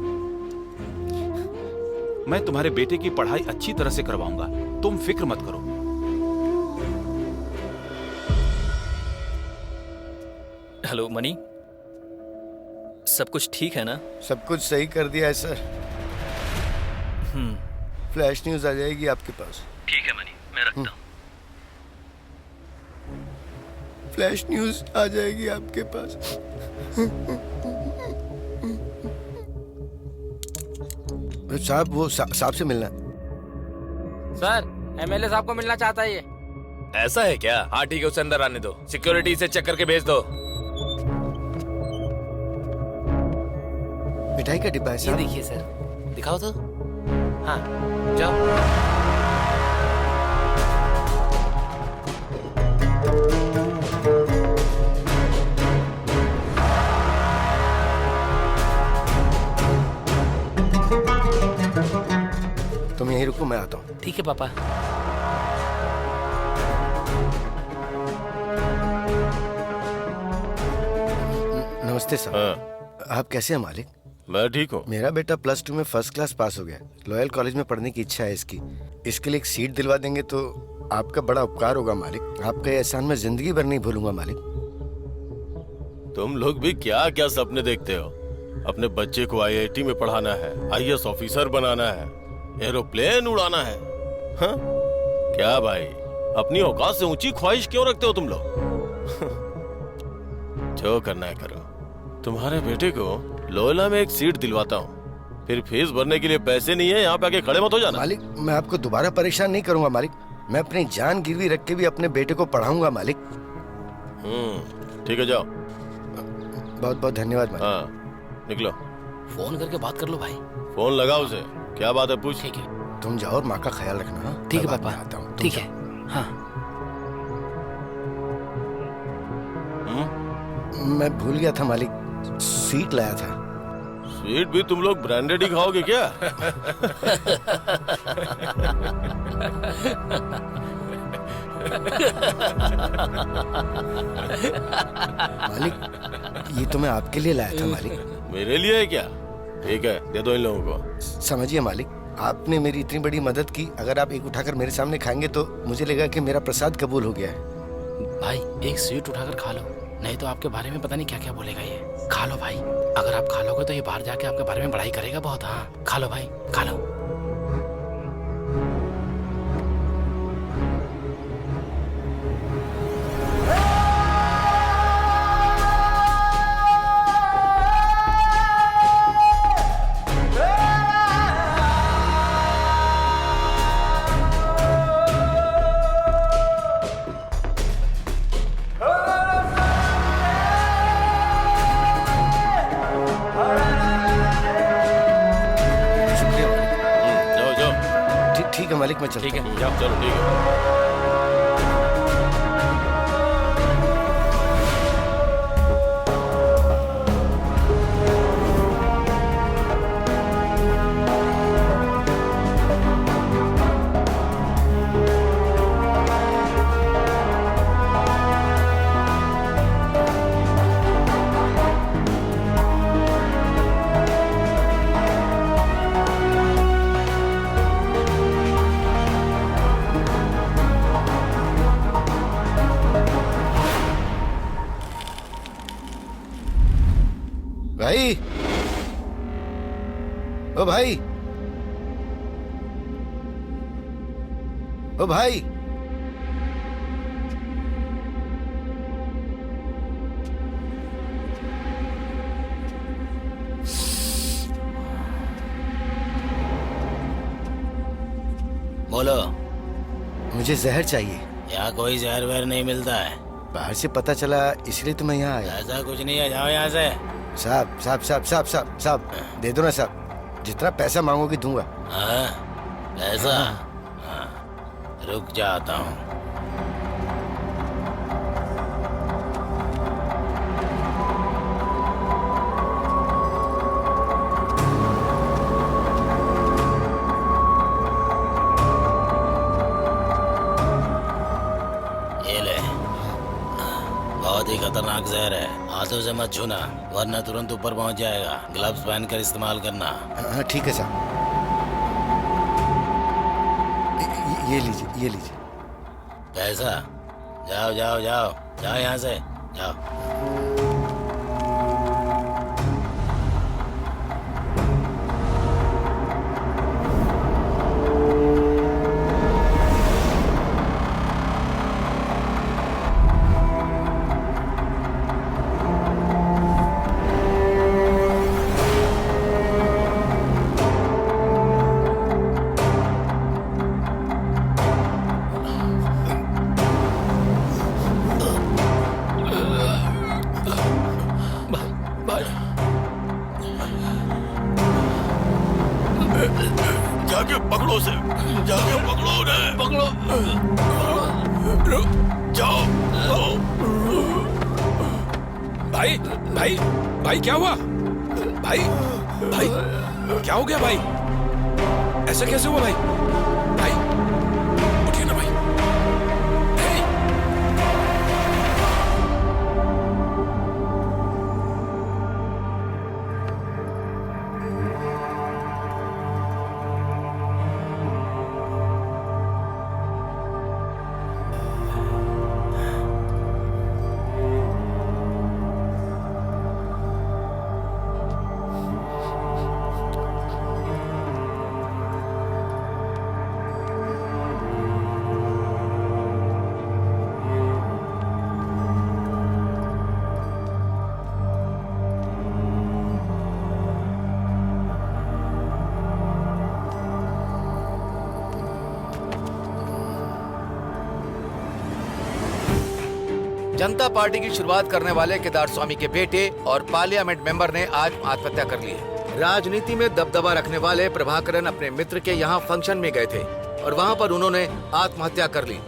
मैं तुम्हारे बेटे की पढ़ाई अच्छी तरह से करवाऊंगा, तुम फिक्र मत करो। हेलो मनी, सब कुछ ठीक है ना? सब कुछ सही कर दिया है सर। फ्लैश न्यूज आ जाएगी आपके पास। ठीक है मनी, मैं रखता हूँ। फ्लैश न्यूज आ जाएगी आपके पास। साहब, वो साहब से मिलना। सर, एमएलए साहब को मिलना चाहता है ये। ऐसा है क्या? हाँ ठीक है, उसे अंदर आने दो। सिक्योरिटी से चेक करके भेज दो। मिठाई का डिब्बा है ये साहब। देखिए सर, दिखाओ तो। हाँ जाओ। तुम यहीं रुको, मैं आता हूँ। ठीक है पापा। नमस्ते साहब। हाँ। आप कैसे हैं मालिक? मैं ठीक हूँ। मेरा बेटा +2 में फर्स्ट क्लास पास हो गया। लॉयल कॉलेज में पढ़ने की इच्छा है इसकी। इसके लिए एक सीट दिलवा देंगे तो आपका बड़ा उपकार होगा मालिक। आपका ये एहसान मैं जिंदगी भर नहीं भूलूंगा मालिक। तुम लोग भी क्या क्या सपने देखते हो। अपने बच्चे को आईआईटी में पढ़ाना है, आईएएस ऑफिसर बनाना है, एरोप्लेन उड़ाना है। हाँ? क्या भाई, अपनी औकात से ऊंची ख्वाहिश क्यों रखते हो तुम लोग? जो करना है करो। तुम्हारे बेटे को लोयला में एक सीट दिलवाता हूँ, फिर फीस भरने के लिए पैसे नहीं है, यहाँ पे आके खड़े मत हो जाना। मालिक मैं आपको दोबारा परेशान नहीं करूंगा मालिक। मैं अपनी जान गिरवी रख के भी अपने बेटे को पढ़ाऊंगा मालिक। ठीक है, जाओ। बहुत बहुत धन्यवाद मालिक। हाँ निकलो। फोन करके बात कर लो भाई। फोन लगाओ उसे, क्या बात है पूछ। ठीक है। तुम जाओ और माँ का ख्याल रखना। ठीक है पापा। आता हूँ। ठीक है। हाँ। मैं भूल गया था मालिक, स्वीट लाया था। स्वीट भी तुम लोग ब्रांडेड ही खाओगे क्या? मालिक ये तो मैं आपके लिए लाया था मालिक। मेरे लिए है क्या? ठीक है, दे दो इन लोगों को। समझिए मालिक, आपने मेरी इतनी बड़ी मदद की, अगर आप एक उठाकर मेरे सामने खाएंगे तो मुझे लगेगा कि मेरा प्रसाद कबूल हो गया है। भाई एक स्वीट उठाकर खा लो, नहीं तो आपके बारे में पता नहीं क्या क्या बोलेगा ये। खा लो भाई, अगर आप खा लोगे तो ये बाहर जाके आपके बारे में बड़ाई करेगा बहुत। हाँ खा लो भाई, खा लो। ठीक है मालिक, मैं चलता हूँ। ठीक है, जाओ। चलो ठीक है। भाई, ओ भाई, ओ भाई, बोलो। मुझे जहर चाहिए। यहाँ कोई जहर वहर नहीं मिलता है। बाहर से पता चला इसलिए तो मैं यहाँ आया। ऐसा कुछ नहीं है, जाओ यहाँ से। साहब साहब साहब साहब साहब साहब दे दो ना साहब, जितना पैसा मांगोगे दूंगा। हाँ पैसा? हाँ रुक जाता हूँ। ये ले, बहुत ही खतरनाक जहर है, हाथों से मत छूना वरना तुरंत ऊपर पहुंच जाएगा। ग्लव्स पहनकर इस्तेमाल करना। हाँ ठीक है साहब। ये लीजिए, ये लीजिए पैसा। जाओ जाओ जाओ जाओ यहाँ से, जाओ। जाके पकड़ो उसे, जाके पकड़ो उन्हें, पकड़ो, जाओ। भाई भाई भाई क्या हुआ? भाई भाई क्या हो गया भाई? ऐसा कैसे हुआ भाई? भाई उठिए ना भाई। जनता पार्टी की शुरुआत करने वाले केदार स्वामी के बेटे और पार्लियामेंट मेंबर ने आज आत्महत्या कर ली है। राजनीति में दबदबा रखने वाले प्रभाकरन अपने मित्र के यहाँ फंक्शन में गए थे और वहाँ पर उन्होंने आत्महत्या कर ली,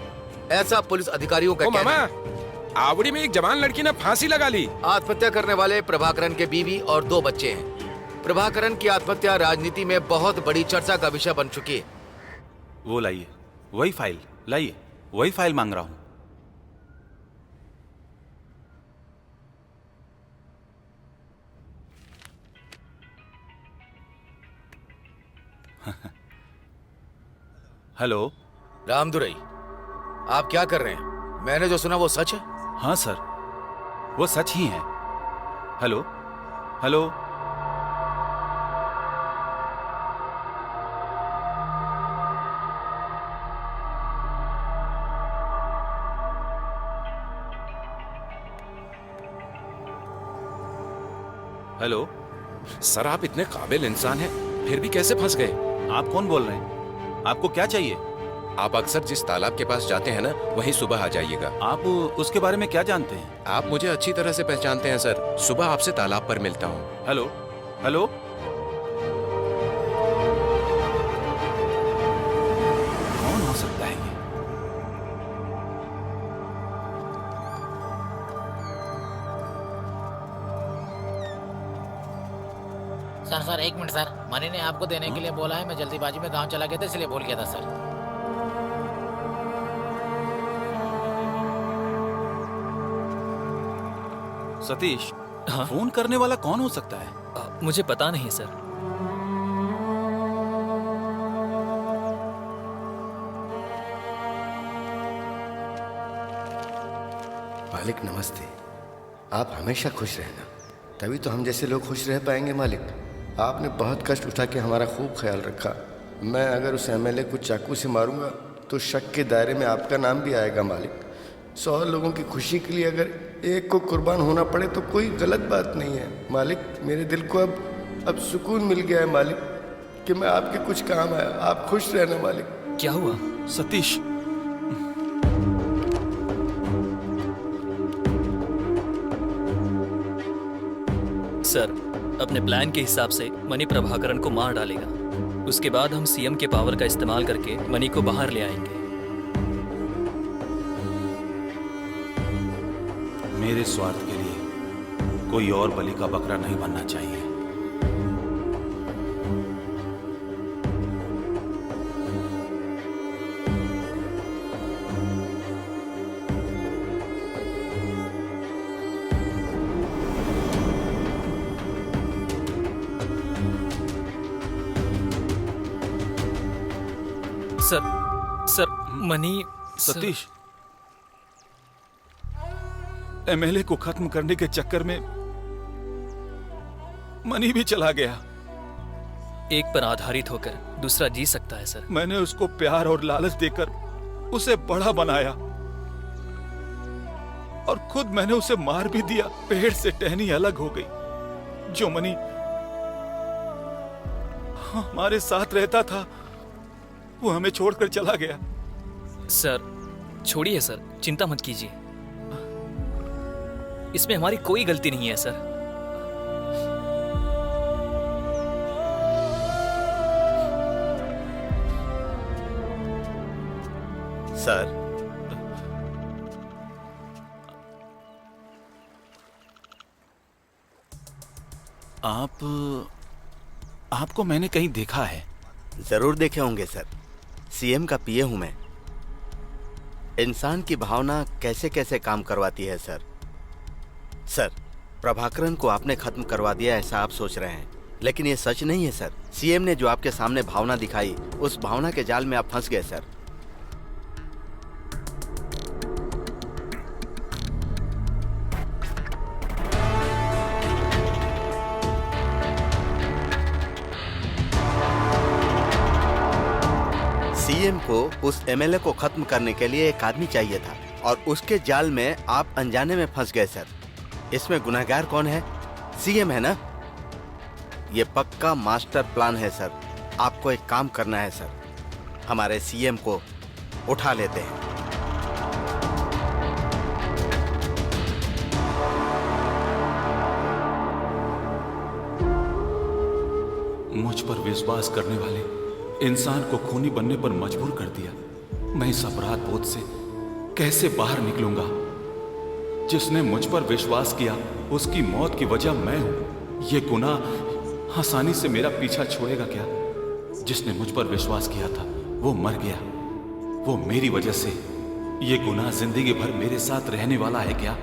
ऐसा पुलिस अधिकारियों का कहना है। आवड़ी में एक जवान लड़की ने फांसी लगा ली। आत्महत्या करने वाले प्रभाकरन के बीवी और 2 बच्चे हैं। प्रभाकरन की आत्महत्या राजनीति में बहुत बड़ी चर्चा का विषय बन चुकी है। वो लाइए, वही फाइल लाइए, वही फाइल मांग रहा हूँ। हेलो रामदुरई, आप क्या कर रहे हैं? मैंने जो सुना वो सच है? हाँ सर, वो सच ही है। हेलो हेलो हेलो सर, आप इतने काबिल इंसान हैं, फिर भी कैसे फंस गए? आप कौन बोल रहे हैं? आपको क्या चाहिए? आप अक्सर जिस तालाब के पास जाते हैं ना, वहीं सुबह आ जाइएगा। आप उसके बारे में क्या जानते हैं? आप मुझे अच्छी तरह से पहचानते हैं सर। सुबह आपसे तालाब पर मिलता हूँ। हेलो हेलो कौन हो सकता है ये? सर 1 मिनट सर, मनी ने आपको देने के लिए बोला है। मैं जल्दीबाजी में गांव चला गया था, इसलिए भूल गया था सर। सतीश, फोन करने वाला कौन हो सकता है? मुझे पता नहीं सर। मालिक नमस्ते। आप हमेशा खुश रहना, तभी तो हम जैसे लोग खुश रह पाएंगे। मालिक, आपने बहुत कष्ट उठा के हमारा खूब ख्याल रखा। मैं अगर उस एमएलए को चाकू से मारूंगा तो शक के दायरे में आपका नाम भी आएगा। मालिक, 100 लोगों की खुशी के लिए अगर एक को कुर्बान होना पड़े तो कोई गलत बात नहीं है। मालिक, मेरे दिल को अब सुकून मिल गया है मालिक कि मैं आपके कुछ काम आया। आप खुश रहना मालिक। क्या हुआ सतीश? सर, अपने प्लान के हिसाब से मनी प्रभाकरन को मार डालेगा। उसके बाद हम सीएम के पावर का इस्तेमाल करके मनी को बाहर ले आएंगे। मेरे स्वार्थ के लिए कोई और बलि का बकरा नहीं बनना चाहिए। Sir money. सतीश, एमएलए को खत्म करने के चक्कर में मनी भी चला गया। एक पर आधारित होकर दूसरा जी सकता है सर। मैंने उसको प्यार और लालच देकर उसे बड़ा बनाया और खुद मैंने उसे मार भी दिया। पेड़ से टहनी अलग हो गई। जो मनी हमारे साथ रहता था वो हमें छोड़कर चला गया। सर छोड़िए सर, चिंता मत कीजिए। इसमें हमारी कोई गलती नहीं है सर। सर, आपको मैंने कहीं देखा है? जरूर देखे होंगे सर। सीएम का पीए हूं मैं। इंसान की भावना कैसे कैसे काम करवाती है सर। सर, प्रभाकरन को आपने खत्म करवा दिया ऐसा आप सोच रहे हैं, लेकिन ये सच नहीं है सर। सीएम ने जो आपके सामने भावना दिखाई, उस भावना के जाल में आप फंस गए सर। सीएम को उस एमएलए को खत्म करने के लिए एक आदमी चाहिए था और उसके जाल में आप अनजाने में फंस गए सर। इसमें गुनहगार कौन है? सीएम है ना? ये पक्का मास्टर प्लान है सर। आपको एक काम करना है सर, हमारे सीएम को उठा लेते हैं। मुझ पर विश्वास करने वाले इंसान को खूनी बनने पर मजबूर कर दिया। मैं इस अपराध बोध से कैसे बाहर निकलूंगा? जिसने मुझ पर विश्वास किया उसकी मौत की वजह मैं हूं। ये गुनाह आसानी से मेरा पीछा छोड़ेगा क्या? जिसने मुझ पर विश्वास किया था वो मर गया, वो मेरी वजह से। ये गुनाह जिंदगी भर मेरे साथ रहने वाला है क्या?